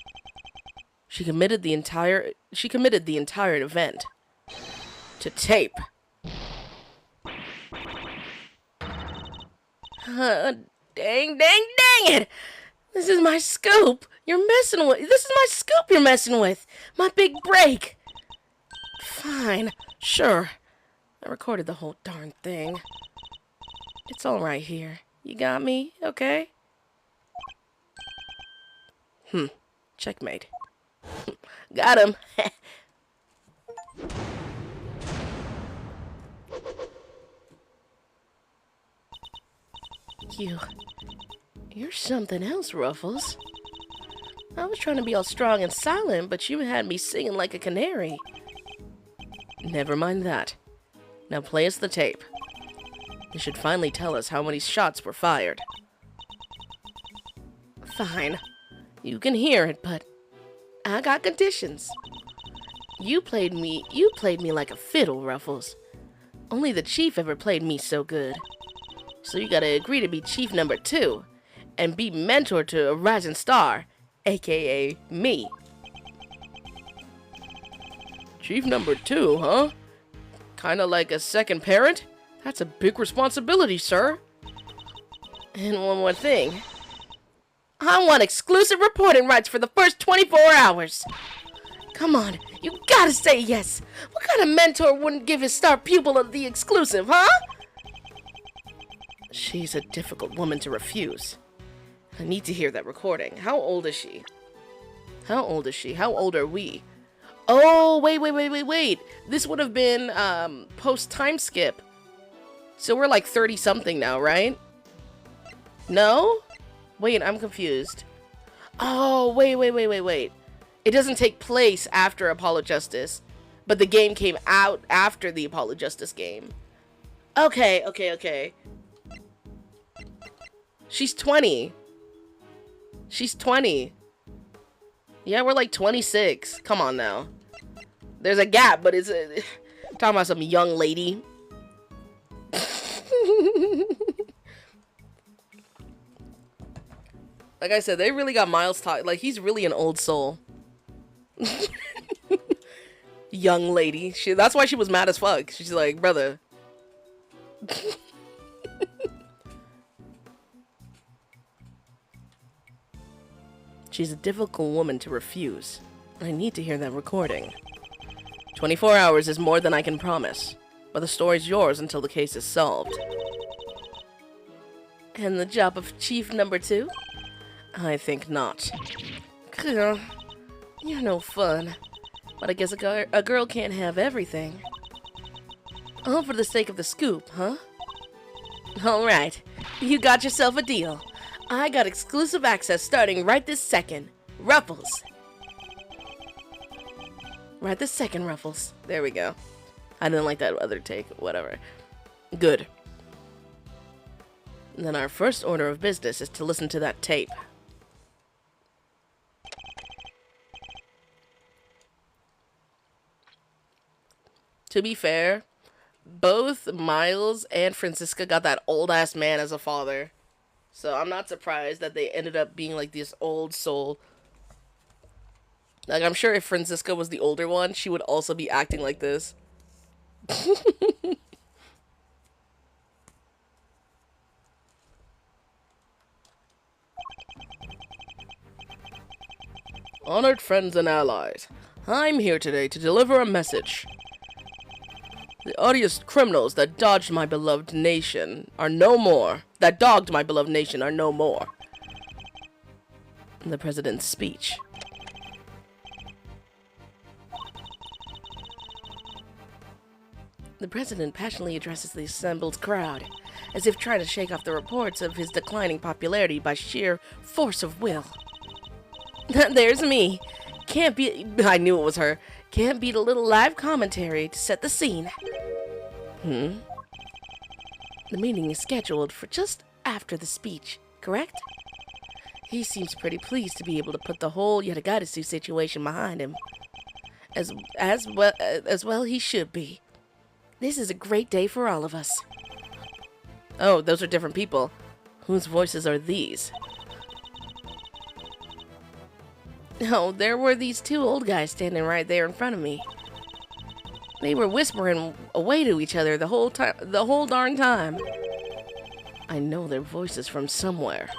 She committed the entire event to tape. Dang it! This is my scoop. This is my scoop you're messing with. My big break. Fine. Sure. I recorded the whole darn thing. It's all right here. You got me? Okay? Checkmate. Got him. You're something else, Ruffles. I was trying to be all strong and silent, but you had me singing like a canary. Never mind that. Now play us the tape. You should finally tell us how many shots were fired. Fine. You can hear it, but I got conditions. You played me like a fiddle, Ruffles. Only the chief ever played me so good. So you gotta agree to be chief number 2 and be mentor to a rising star, aka me. Chief number 2, huh? Kinda like a second parent? That's a big responsibility, sir. And one more thing. I want exclusive reporting rights for the first 24 hours. Come on, you gotta say yes. What kind of mentor wouldn't give his star pupil the exclusive, huh? She's a difficult woman to refuse. I need to hear that recording. How old is she? How old is she? How old are we? Oh, wait. This would have been post time skip. So we're like 30 something now, right? No? Wait, I'm confused. Oh, wait. It doesn't take place after Apollo Justice, but the game came out after the Apollo Justice game. Okay. She's 20. She's 20. Yeah, we're like 26. Come on now. There's a gap, but it's talking about some young lady. Like I said, they really got Miles talk. Like, he's really an old soul. Young lady. That's why she was mad as fuck. She's like, brother. She's a difficult woman to refuse. I need to hear that recording. 24 hours is more than I can promise, but the story's yours until the case is solved. And the job of Chief Number 2? I think not. You're no fun. But I guess a girl can't have everything. All for the sake of the scoop, huh? Alright, you got yourself a deal. I got exclusive access starting right this second. Ruffles. Right this second, Ruffles. There we go. I didn't like that other take. Whatever. Good. Then our first order of business is to listen to that tape. To be fair, both Miles and Franziska got that old-ass man as a father. So I'm not surprised that they ended up being like this old soul. Like, I'm sure if Franziska was the older one, she would also be acting like this. Honored friends and allies, I'm here today to deliver a message. The odious criminals that dodged my beloved nation are no more. That dogged my beloved nation are no more. The president's speech. The president passionately addresses the assembled crowd, as if trying to shake off the reports of his declining popularity by sheer force of will. There's me. Can't be. I knew it was her. Can't beat a little live commentary to set the scene. The meeting is scheduled for just after the speech, correct? He seems pretty pleased to be able to put the whole Yatagatasu situation behind him. As well he should be. This is a great day for all of us. Oh, those are different people. Whose voices are these? Oh, there were these two old guys standing right there in front of me. They were whispering away to each other the whole darn time. I know their voices from somewhere.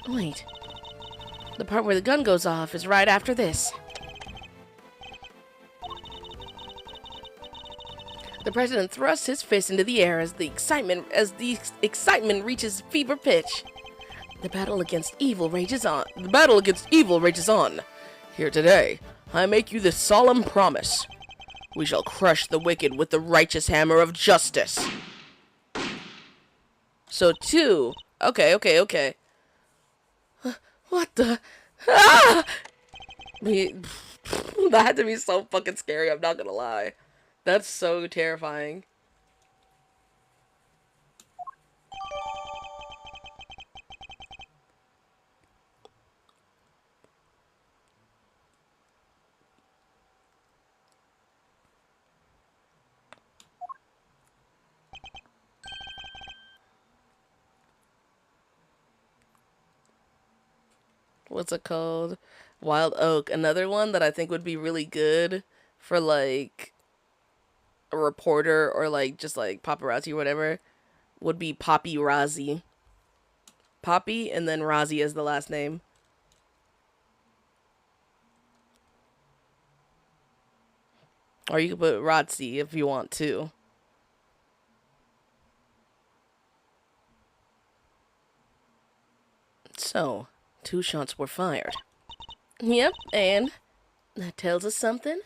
Wait. The part where the gun goes off is right after this. The president thrusts his fist into the air as the excitement reaches fever pitch. The battle against evil rages on. Here today, I make you this solemn promise. We shall crush the wicked with the righteous hammer of justice. So 2. Okay. What the? Ah! That had to be so fucking scary, I'm not gonna lie. That's so terrifying. What's it called? Wild Oak. Another one that I think would be really good for like a reporter or like just like paparazzi or whatever would be Poppy Razi. Poppy and then Razi as the last name. Or you could put Razzi if you want to. So, 2 shots were fired. Yep, and that tells us something.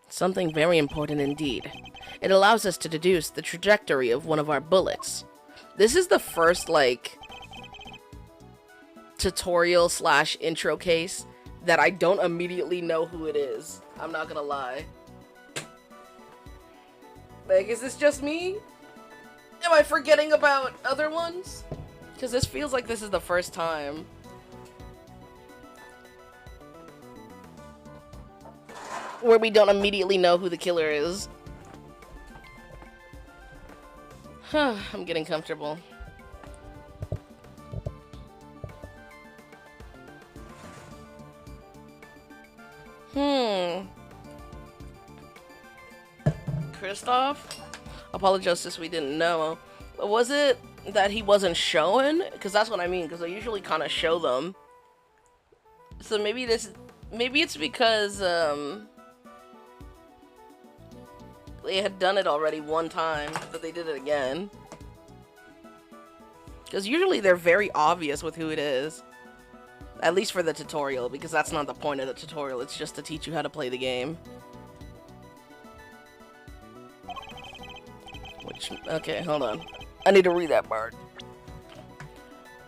Something very important indeed. It allows us to deduce the trajectory of one of our bullets. This is the first, like, tutorial slash intro case that I don't immediately know who it is. I'm not gonna lie. Like, is this just me? Am I forgetting about other ones? Because this feels like this is the first time. Where we don't immediately know who the killer is. I'm getting comfortable. Christoph? Apologisis, we didn't know. Was it that he wasn't showing? Because that's what I mean, because I usually kind of show them. So maybe it's because, they had done it already one time, but they did it again. Because usually they're very obvious with who it is. At least for the tutorial, because that's not the point of the tutorial, it's just to teach you how to play the game. Okay, hold on. I need to read that part.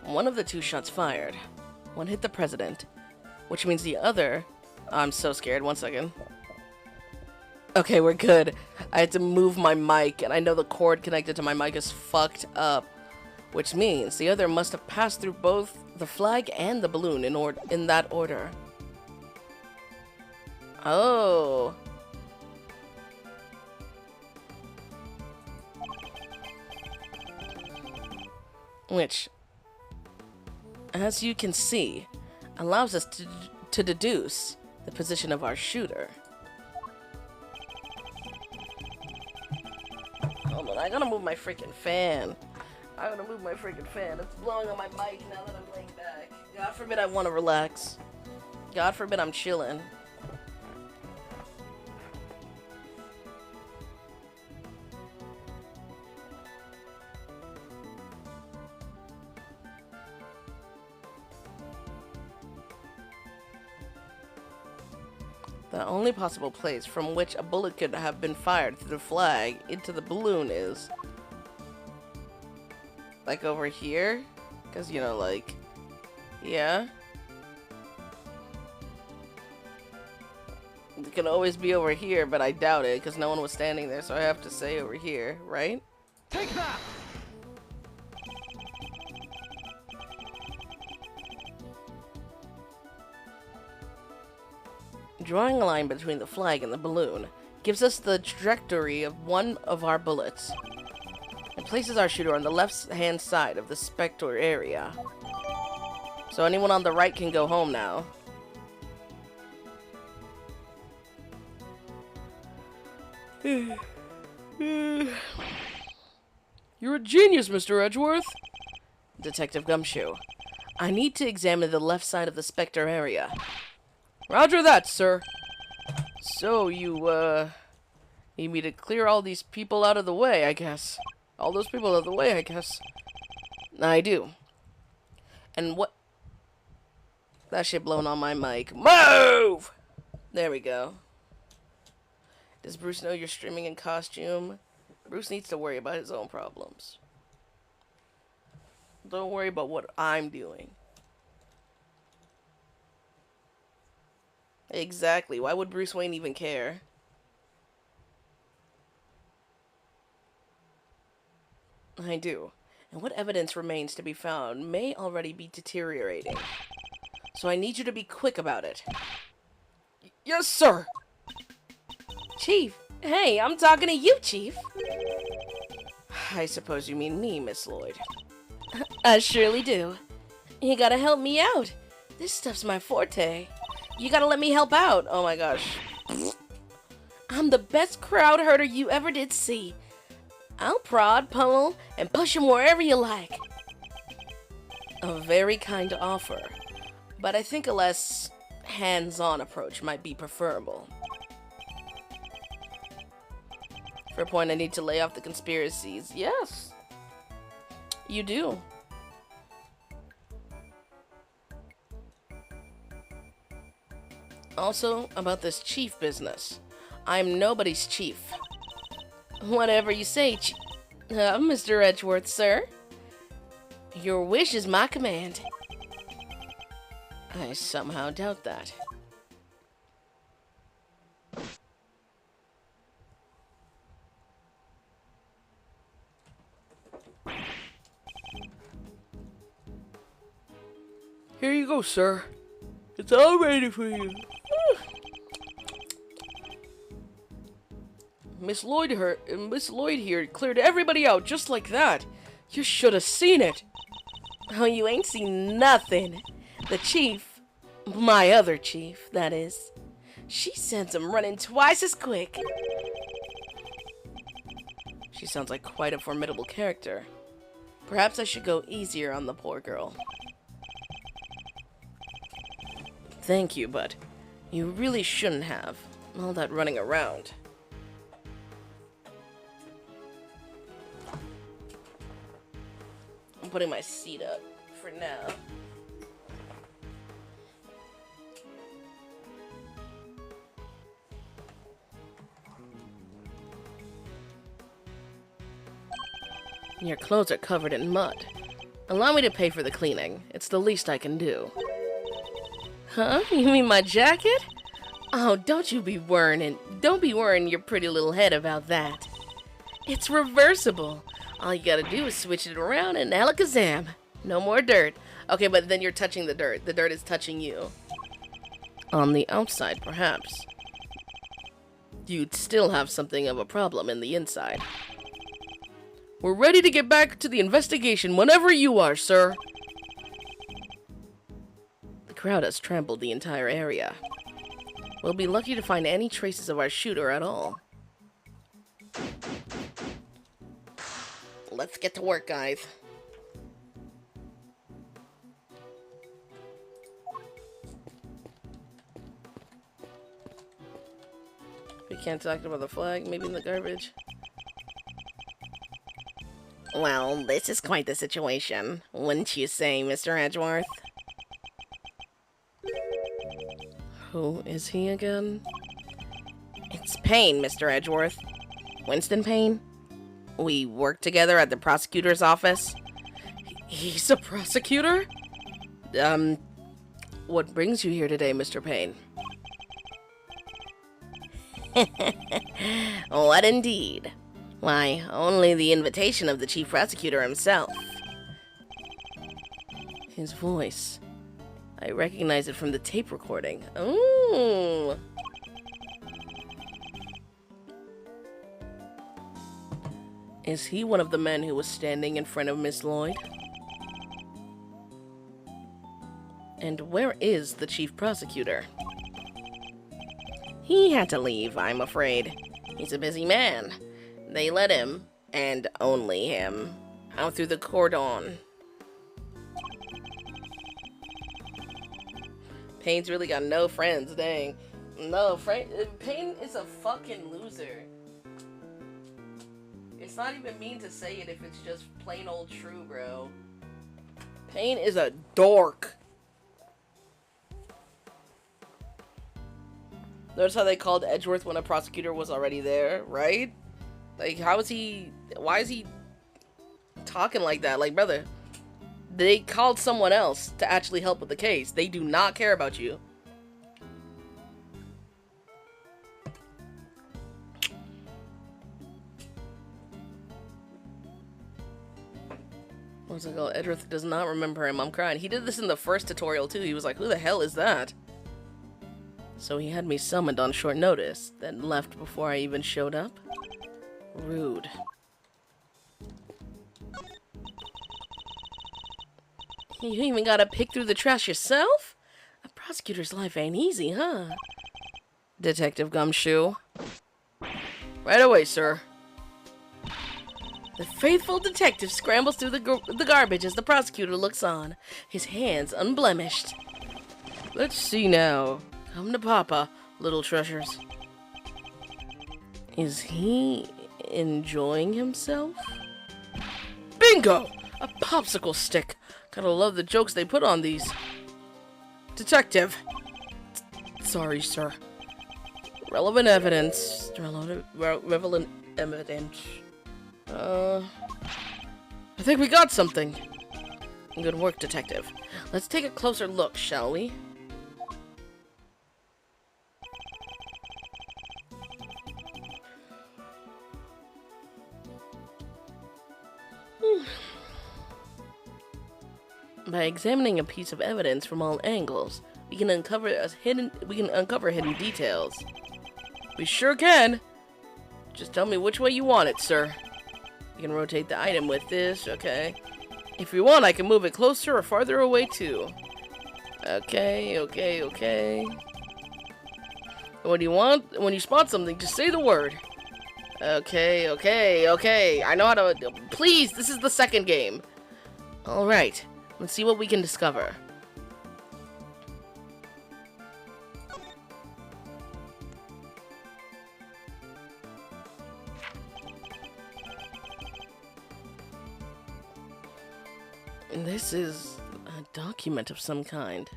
One of the 2 shots fired. One hit the president, which means the other... I'm so scared, 1 second. Okay, we're good. I had to move my mic, and I know the cord connected to my mic is fucked up. Which means the other must have passed through both the flag and the balloon in that order. Oh. Which, as you can see, allows us to deduce the position of our shooter. Hold on, I gotta move my freaking fan. It's blowing on my mic now that I'm laying back. God forbid I want to relax. God forbid I'm chilling. The only possible place from which a bullet could have been fired through the flag into the balloon is... like over here? Because, you know, like... yeah? It can always be over here, but I doubt it, because no one was standing there, so I have to say over here, right? Take that! Drawing a line between the flag and the balloon gives us the trajectory of one of our bullets. It places our shooter on the left-hand side of the spectator area. So anyone on the right can go home now. You're a genius, Mr. Edgeworth. Detective Gumshoe. I need to examine the left side of the spectator area. Roger that, sir. So, you, need me to clear all these people out of the way, I guess. All those people out of the way, I guess. I do. And what... that shit blown on my mic. Move! There we go. Does Bruce know you're streaming in costume? Bruce needs to worry about his own problems. Don't worry about what I'm doing. Exactly. Why would Bruce Wayne even care? I do. And what evidence remains to be found may already be deteriorating. So I need you to be quick about it. Yes, sir! Chief! Hey, I'm talking to you, Chief! I suppose you mean me, Miss Lloyd. I surely do. You gotta help me out. This stuff's my forte. You gotta let me help out. Oh my gosh. I'm the best crowd herder you ever did see. I'll prod, pummel, and push him wherever you like. A very kind offer, but I think a less hands-on approach might be preferable. For a point, I need to lay off the conspiracies. Yes. You do. Also, about this chief business. I'm nobody's chief. Whatever you say, Mr. Edgeworth, sir. Your wish is my command. I somehow doubt that. Here you go, sir. It's all ready for you. Miss Lloyd here cleared everybody out just like that. You should have seen it. Oh, you ain't seen nothing. The chief, my other chief, that is, she sends him running twice as quick. She sounds like quite a formidable character. Perhaps I should go easier on the poor girl. Thank you, but you really shouldn't have. All that running around. I'm putting my seat up for now. Your clothes are covered in mud. Allow me to pay for the cleaning. It's the least I can do. Huh? You mean my jacket? Oh, don't be worrying your pretty little head about that. It's reversible. All you gotta do is switch it around and alakazam. No more dirt. Okay, but then you're touching the dirt. The dirt is touching you. On the outside, perhaps. You'd still have something of a problem in the inside. We're ready to get back to the investigation whenever you are, sir. The crowd has trampled the entire area. We'll be lucky to find any traces of our shooter at all. Let's get to work, guys. We can't talk about the flag, maybe in the garbage. Well, this is quite the situation, wouldn't you say, Mr. Edgeworth? Who is he again? It's Payne, Mr. Edgeworth. Winston Payne. We work together at the prosecutor's office. He's a prosecutor? What brings you here today, Mr. Payne? What indeed? Why, only the invitation of the chief prosecutor himself. His voice. I recognize it from the tape recording. Ooh. Is he one of the men who was standing in front of Miss Lloyd? And where is the chief prosecutor? He had to leave, I'm afraid. He's a busy man. They let him, and only him, out through the cordon. Payne's really got no friends, dang. No, Payne is a fucking loser. It's not even mean to say it if it's just plain old true, bro. Payne is a dork. Notice how they called Edgeworth when a prosecutor was already there, right? Like, why is he talking like that? Like, brother, they called someone else to actually help with the case. They do not care about you. What's it called? Edgeworth does not remember him. I'm crying. He did this in the first tutorial, too. He was like, who the hell is that? So he had me summoned on short notice, then left before I even showed up? Rude. You even gotta pick through the trash yourself? A prosecutor's life ain't easy, huh? Detective Gumshoe. Right away, sir. The faithful detective scrambles through the garbage as the prosecutor looks on, his hands unblemished. Let's see now. Come to Papa, little treasures. Is he enjoying himself? Bingo! A popsicle stick. Gotta love the jokes they put on these. Detective. Sorry, sir. Relevant evidence. Relevant evidence. I think we got something. Good work, detective. Let's take a closer look, shall we? By examining a piece of evidence from all angles, we can uncover hidden details. We sure can. Just tell me which way you want it, sir. You can rotate the item with this, okay? If you want, I can move it closer or farther away too. Okay. What do you want? When you spot something, just say the word. Okay. I know how to... Please, this is the second game. Alright, let's see what we can discover. This is a document of some kind.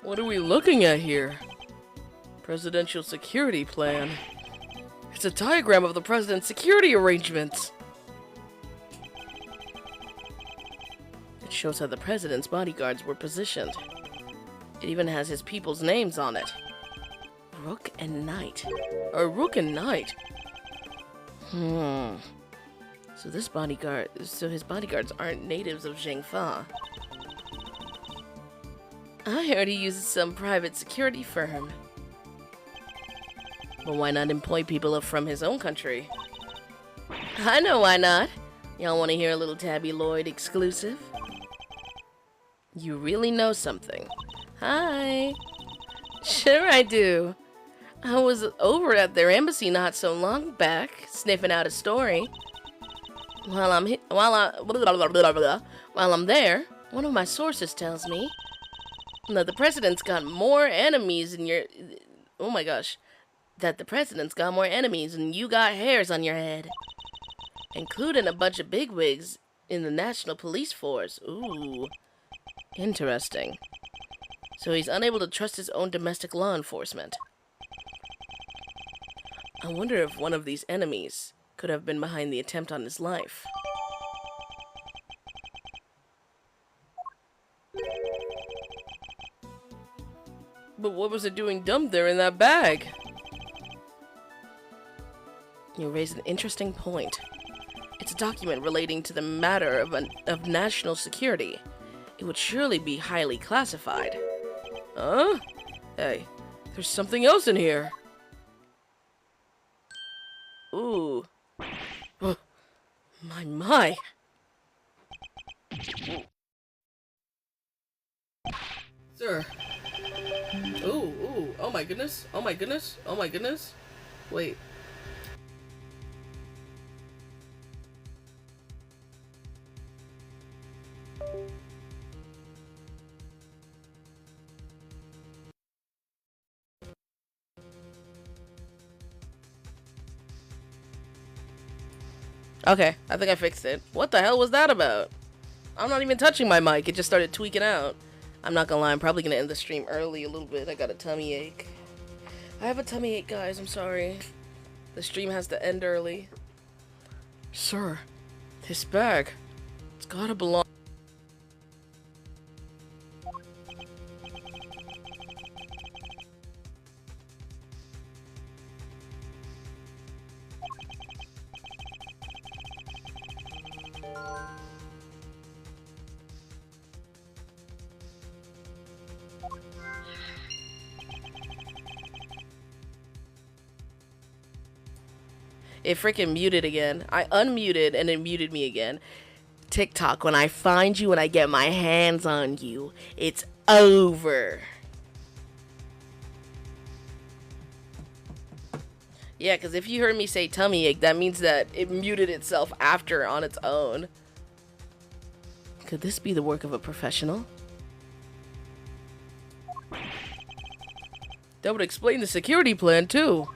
What are we looking at here? Presidential security plan. It's a diagram of the president's security arrangements. It shows how the president's bodyguards were positioned. It even has his people's names on it. Rook and Knight. Or Rook and Knight. So his bodyguards aren't natives of Zhengfa. I heard he uses some private security firm. But why not employ people from his own country? I know why not. Y'all want to hear a little tabloid exclusive? You really know something. Hi. Sure I do. I was over at their embassy not so long back, sniffing out a story. While I'm there, one of my sources tells me that the president's got more enemies in your... Oh my gosh. That the president's got more enemies and you got hairs on your head. Including a bunch of bigwigs in the National Police Force. Ooh. Interesting. So he's unable to trust his own domestic law enforcement. I wonder if one of these enemies could have been behind the attempt on his life. But what was it doing dumped there in that bag? You raise an interesting point. It's a document relating to the matter of national security. It would surely be highly classified. Huh? Hey, there's something else in here. Ooh. Oh, my. Sir. Ooh. Oh my goodness. Wait. Okay, I think I fixed it. What the hell was that about? I'm not even touching my mic, it just started tweaking out. I'm not gonna lie, I'm probably gonna end the stream early a little bit. I got a tummy ache. I have a tummy ache, guys, I'm sorry. The stream has to end early. Sir, this bag, it's gotta belong. It freaking muted again. I unmuted and it muted me again. TikTok, when I find you and I get my hands on you, it's over. Yeah, because if you heard me say tummy ache, that means that it muted itself after on its own. Could this be the work of a professional? That would explain the security plan, too.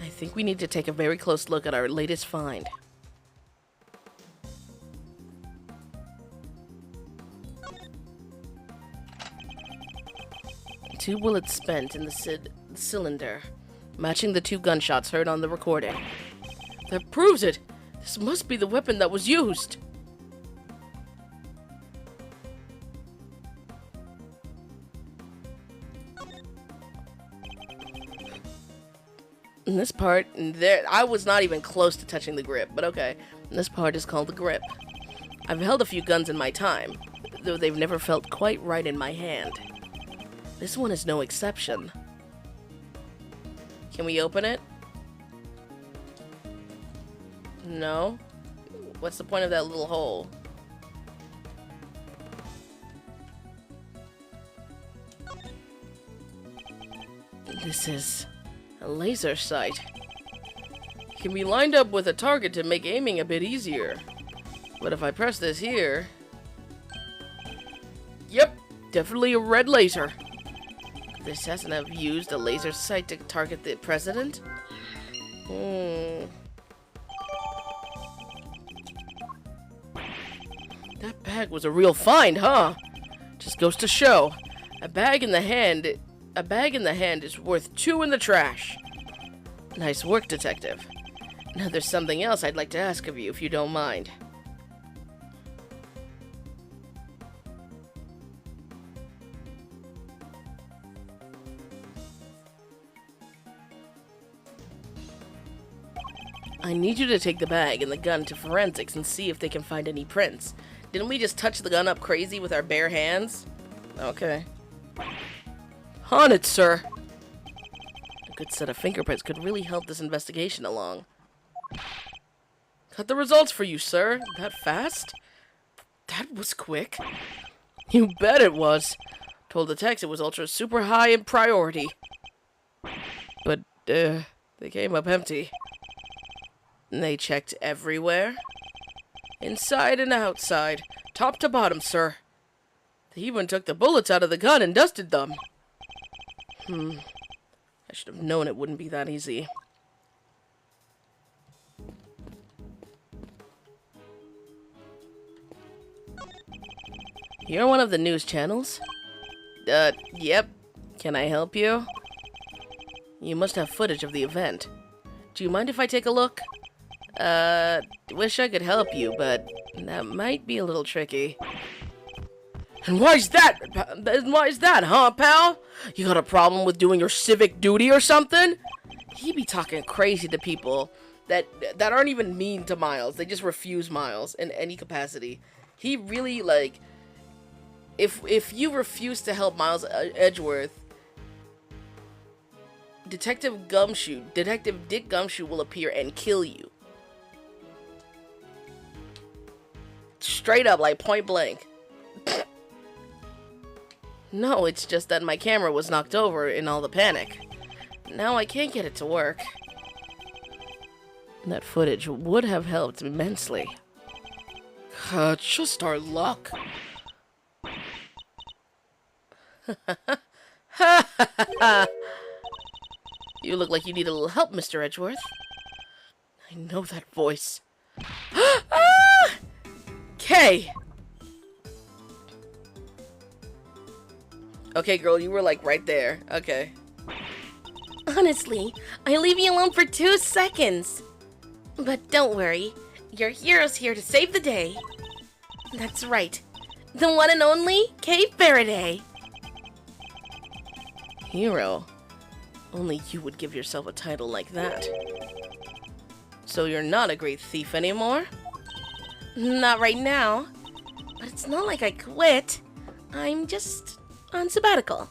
I think we need to take a very close look at our latest find. Two bullets spent in the cylinder, matching the 2 gunshots heard on the recording. That proves it! This must be the weapon that was used! In this part, there, I was not even close to touching the grip, but okay. This part is called the grip. I've held a few guns in my time, though they've never felt quite right in my hand. This one is no exception. Can we open it? No? What's the point of that little hole? This is a laser sight. It can be lined up with a target to make aiming a bit easier. But if I press this here... Yep, definitely a red laser. Could the assassin have used a laser sight to target the president? That bag was a real find, huh? Just goes to show. A bag in the hand is worth 2 in the trash. Nice work, detective. Now there's something else I'd like to ask of you, if you don't mind. I need you to take the bag and the gun to forensics and see if they can find any prints. Didn't we just touch the gun up crazy with our bare hands? Okay. On it, sir. A good set of fingerprints could really help this investigation along. Got the results for you, sir. That fast? That was quick. You bet it was. Told the text it was ultra super high in priority. But, they came up empty. And they checked everywhere. Inside and outside. Top to bottom, sir. They even took the bullets out of the gun and dusted them. I should have known it wouldn't be that easy. You're one of the news channels? Yep. Can I help you? You must have footage of the event. Do you mind if I take a look? Wish I could help you, but that might be a little tricky. And why's that? Why's that, huh, pal? You got a problem with doing your civic duty or something? He be talking crazy to people that aren't even mean to Miles. They just refuse Miles in any capacity. He really, like, if you refuse to help Miles Edgeworth, Detective Dick Gumshoe will appear and kill you. Straight up, like point blank. No, it's just that my camera was knocked over in all the panic. Now I can't get it to work. That footage would have helped immensely. Just our luck. You look like you need a little help, Mr. Edgeworth. I know that voice. Kay! Okay, girl, you were like right there. Okay. Honestly, I leave you alone for 2 seconds. But don't worry, your hero's here to save the day. That's right, the one and only Kay Faraday. Hero? Only you would give yourself a title like that. So you're not a great thief anymore? Not right now, but it's not like I quit. I'm just on sabbatical.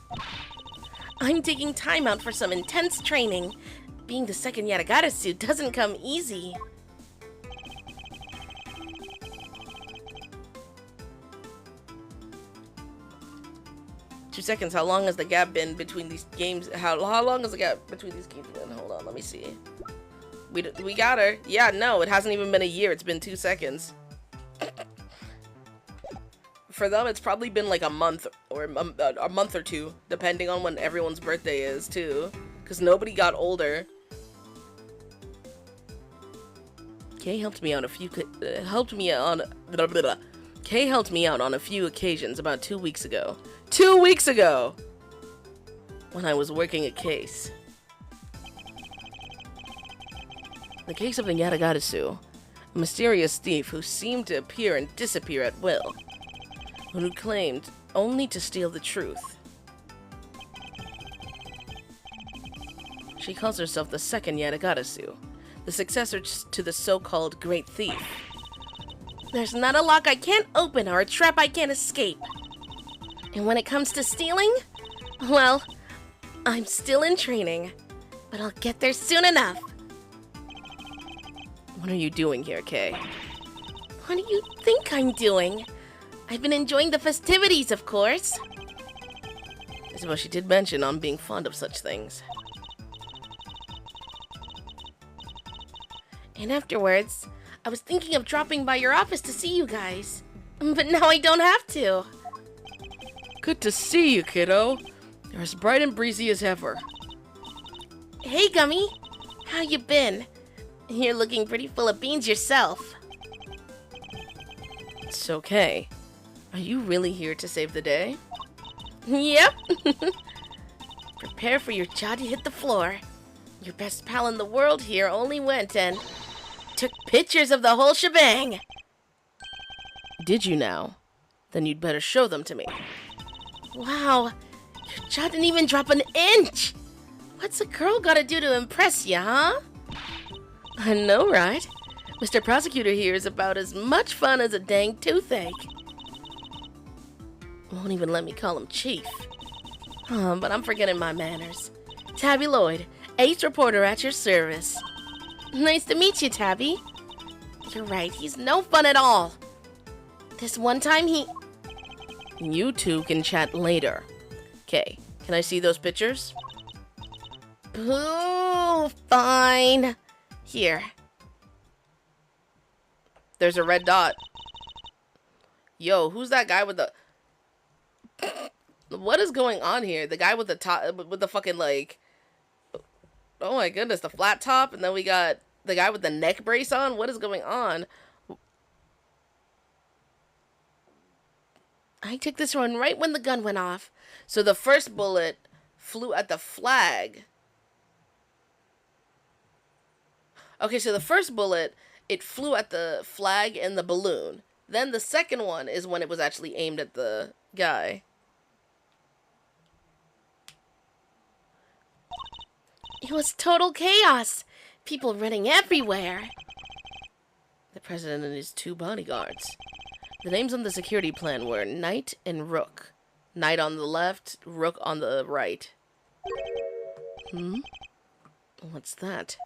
I'm taking time out for some intense training. Being the second Yatagata suit doesn't come easy. Two seconds. How long has the gap been between these games? How long has the gap between these games been? Hold on, let me see. We got her. Yeah, no, it hasn't even been a year. It's been 2 seconds. for them, it's probably been like a month or a month or two, depending on when everyone's birthday is too, because nobody got older. Kay helped me out a few Kay helped me out on a few occasions about 2 weeks ago. 2 weeks ago! When I was working a case. The case of the Yatagarasu, a mysterious thief who seemed to appear and disappear at will, who claimed only to steal the truth. She calls herself the second Yatagarasu, the successor to the so-called Great Thief. There's not a lock I can't open or a trap I can't escape. And when it comes to stealing, well, I'm still in training, but I'll get there soon enough. What are you doing here, Kay? What do you think I'm doing? I've been enjoying the festivities, of course. I suppose she did mention on being fond of such things. And afterwards, I was thinking of dropping by your office to see you guys. But now I don't have to. Good to see you, kiddo. You're as bright and breezy as ever. Hey, Gummy. How you been? You're looking pretty full of beans yourself. It's okay. Are you really here to save the day? Yep. Prepare for your jaw to hit the floor. Your best pal in the world here only went and took pictures of the whole shebang. Did you now? Then you'd better show them to me. Wow, your jaw didn't even drop an inch. What's a girl gotta do to impress ya, huh? I know, right? Mr. Prosecutor here is about as much fun as a dang toothache. Won't even let me call him Chief. But I'm forgetting my manners. Tabby Lloyd, ace reporter at your service. Nice to meet you, Tabby. You're right, he's no fun at all. This one time You two can chat later. Okay, can I see those pictures? Boo, fine. Here. There's a red dot. Yo, who's that guy with the... What is going on here? The guy with the top, with the fucking, like... Oh my goodness, the flat top, and then we got the guy with the neck brace on? What is going on? I took this one right when the gun went off. So the first bullet flew at the flag. Okay, so the first bullet, it flew at the flag and the balloon. Then the second one is when it was actually aimed at the guy. It was total chaos. People running everywhere. The president and his 2 bodyguards. The names on the security plan were Knight and Rook. Knight on the left, Rook on the right. What's that?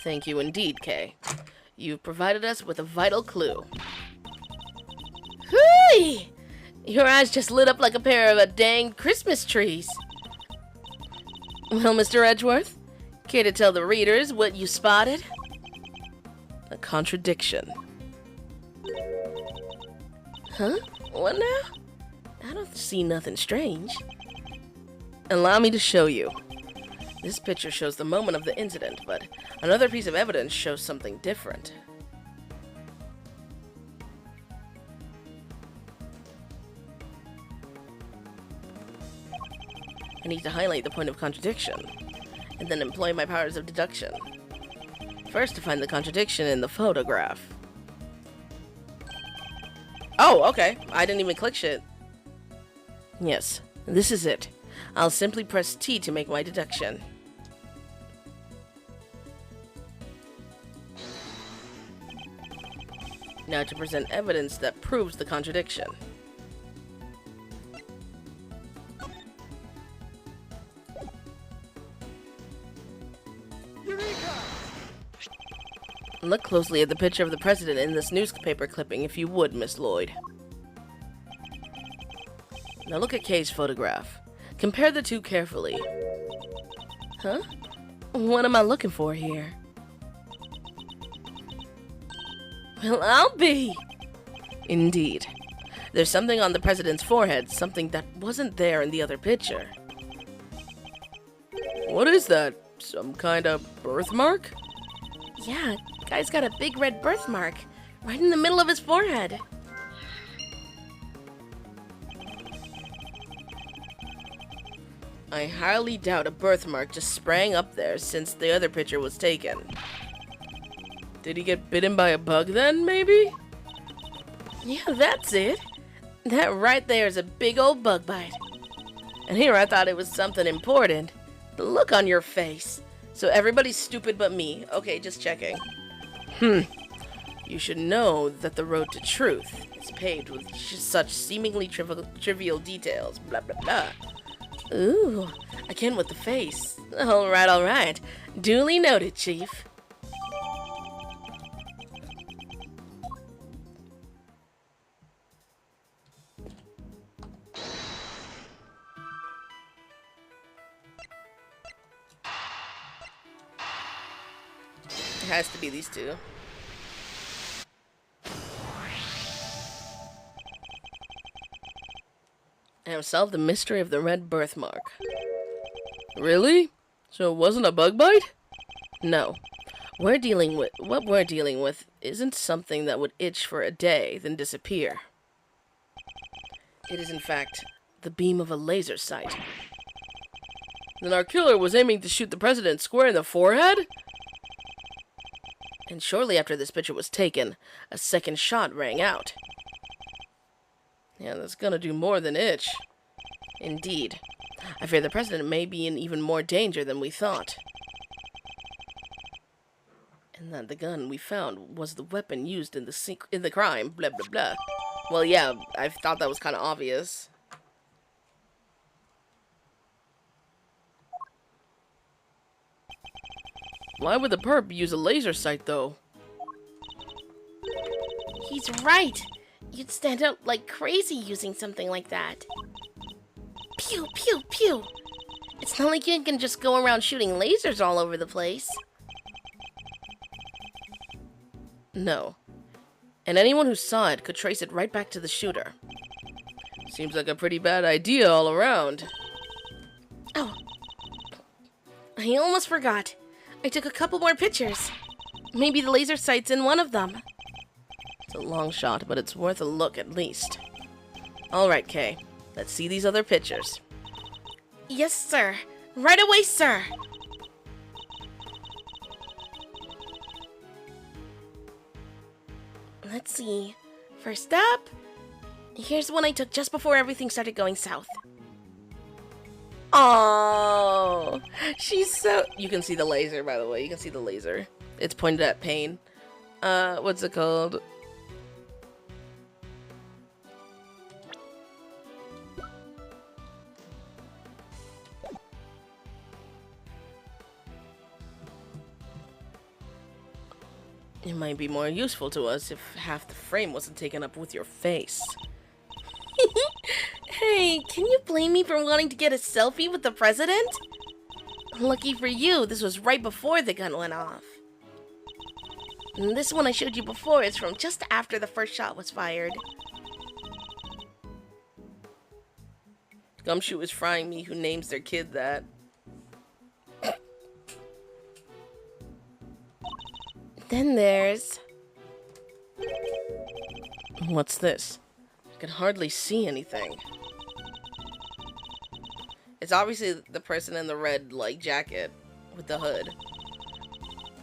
Thank you indeed, Kay. You've provided us with a vital clue. Hooey! Your eyes just lit up like a pair of dang Christmas trees. Well, Mr. Edgeworth, care to tell the readers what you spotted? A contradiction. Huh? What now? I don't see nothing strange. Allow me to show you. This picture shows the moment of the incident, but another piece of evidence shows something different. I need to highlight the point of contradiction, and then employ my powers of deduction. First, to find the contradiction in the photograph. Oh, okay. I didn't even click shit. Yes, this is it. I'll simply press T to make my deduction. Now to present evidence that proves the contradiction. Look closely at the picture of the president in this newspaper clipping, if you would, Miss Lloyd. Now look at Kay's photograph. Compare the two carefully. Huh? What am I looking for here? Well, I'll be. Indeed. There's something on the president's forehead, something that wasn't there in the other picture. What is that? Some kind of birthmark? Yeah, guy's got a big red birthmark right in the middle of his forehead. I highly doubt a birthmark just sprang up there since the other picture was taken. Did he get bitten by a bug then, maybe? Yeah, that's it. That right there is a big old bug bite. And here I thought it was something important. The look on your face. So everybody's stupid but me. Okay, just checking. You should know that the road to truth is paved with such seemingly trivial details. Blah, blah, blah. Ooh, again with the face. All right. Duly noted, Chief. It has to be these two. I have solved the mystery of the red birthmark. Really? So it wasn't a bug bite? No. What we're dealing with isn't something that would itch for a day, then disappear. It is in fact the beam of a laser sight. Then our killer was aiming to shoot the president square in the forehead? And shortly after this picture was taken, a second shot rang out. Yeah, that's gonna do more than itch. Indeed. I fear the president may be in even more danger than we thought. And that the gun we found was the weapon used in the crime, blah blah blah. Well, yeah, I thought that was kind of obvious. Why would the perp use a laser sight, though? He's right. You'd stand out like crazy using something like that. Pew, pew, pew. It's not like you can just go around shooting lasers all over the place. No. And anyone who saw it could trace it right back to the shooter. Seems like a pretty bad idea all around. Oh. I almost forgot. I took a couple more pictures. Maybe the laser sight's in one of them. It's a long shot, but it's worth a look at least. Alright, Kay. Let's see these other pictures. Yes, sir. Right away, sir. Let's see. First up, here's one I took just before everything started going south. Oh, she's so... You can see the laser, by the way. You can see the laser. It's pointed at Pain. What's it called? It might be more useful to us if half the frame wasn't taken up with your face. Hey, can you blame me for wanting to get a selfie with the president? Lucky for you, this was right before the gun went off. And this one I showed you before is from just after the first shot was fired. Gumshoe is frying me who names their kid that. Then there's... What's this? I can hardly see anything. It's obviously the person in the red, like, jacket with the hood.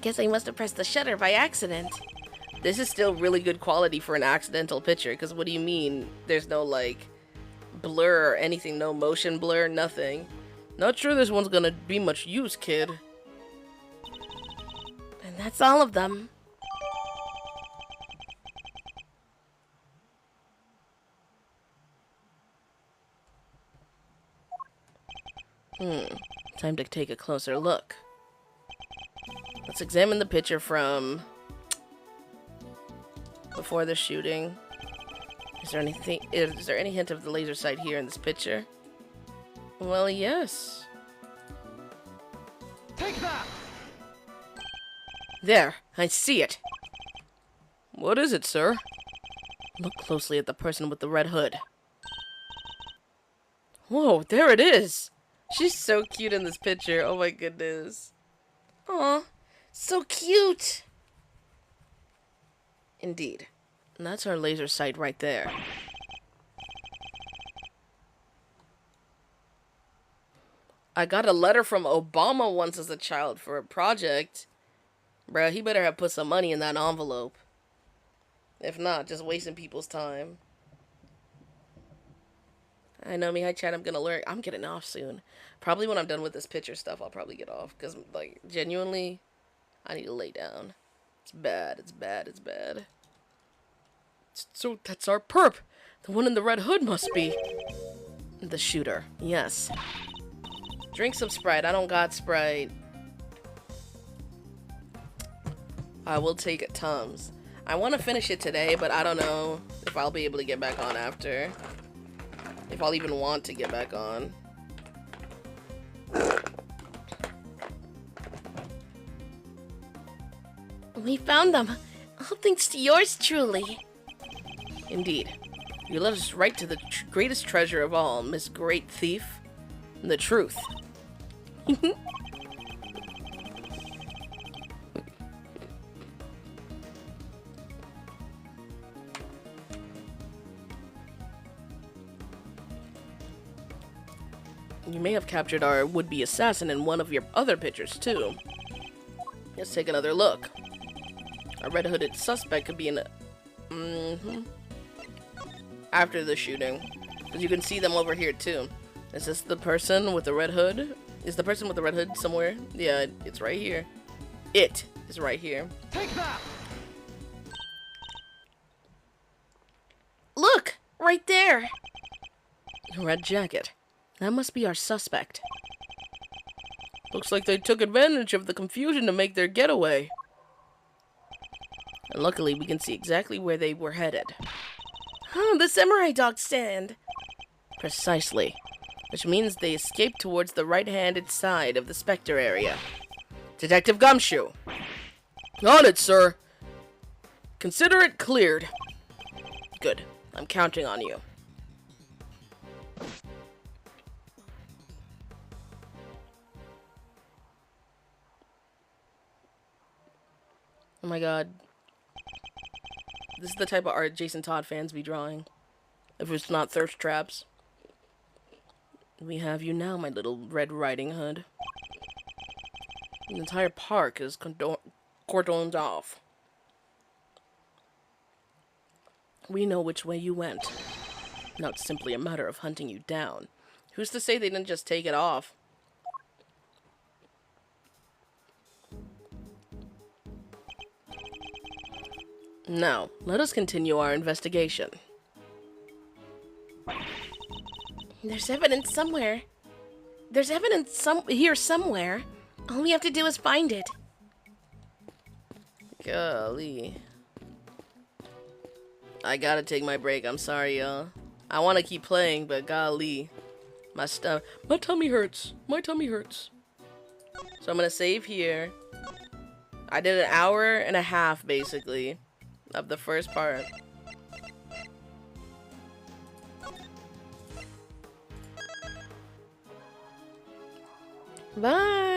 Guess I must have pressed the shutter by accident. This is still really good quality for an accidental picture, because what do you mean there's no, like, blur or anything? No motion blur, nothing. Not sure this one's gonna be much use, kid. And that's all of them. Time to take a closer look. Let's examine the picture from before the shooting. Is there any hint of the laser sight here in this picture? Well, yes. Take that! There, I see it. What is it, sir? Look closely at the person with the red hood. Whoa, there it is! She's so cute in this picture. Oh my goodness. Aw, so cute. Indeed. And that's our laser sight right there. I got a letter from Obama once as a child for a project. Bruh, he better have put some money in that envelope. If not, just wasting people's time. I know me, hi chat, I'm gonna learn. I'm getting off soon. Probably when I'm done with this picture stuff, I'll probably get off. Because, like, genuinely, I need to lay down. It's bad, it's bad, it's bad. So, that's our perp. The one in the red hood must be. The shooter, yes. Drink some Sprite. I don't got Sprite. I will take it, Tums. I want to finish it today, but I don't know if I'll be able to get back on after. If I'll even want to get back on. We found them. All thanks to yours truly. Indeed. You led us right to the greatest treasure of all, Miss Great Thief. The truth. You may have captured our would-be assassin in one of your other pictures, too. Let's take another look. A red-hooded suspect could be in a... After the shooting. Because you can see them over here, too. Is this the person with the red hood? Is the person with the red hood somewhere? Yeah, it's right here. It is right here. Take that! Look! Right there! Red jacket. That must be our suspect. Looks like they took advantage of the confusion to make their getaway. And luckily, we can see exactly where they were headed. Oh, the samurai dog stand. Precisely. Which means they escaped towards the right-handed side of the Spectre area. Detective Gumshoe! On it, sir! Consider it cleared. Good. I'm counting on you. Oh my god. This is the type of art Jason Todd fans be drawing. If it's not thirst traps. We have you now, my little Red Riding Hood. The entire park is cordoned off. We know which way you went. Now it's simply a matter of hunting you down. Who's to say they didn't just take it off? Now, let us continue our investigation. There's evidence somewhere. There's evidence here somewhere. All we have to do is find it. Golly. I gotta take my break. I'm sorry, y'all. I want to keep playing, but golly. My tummy hurts. My tummy hurts. So I'm gonna save here. I did an hour and a half, basically, of the first part. Bye!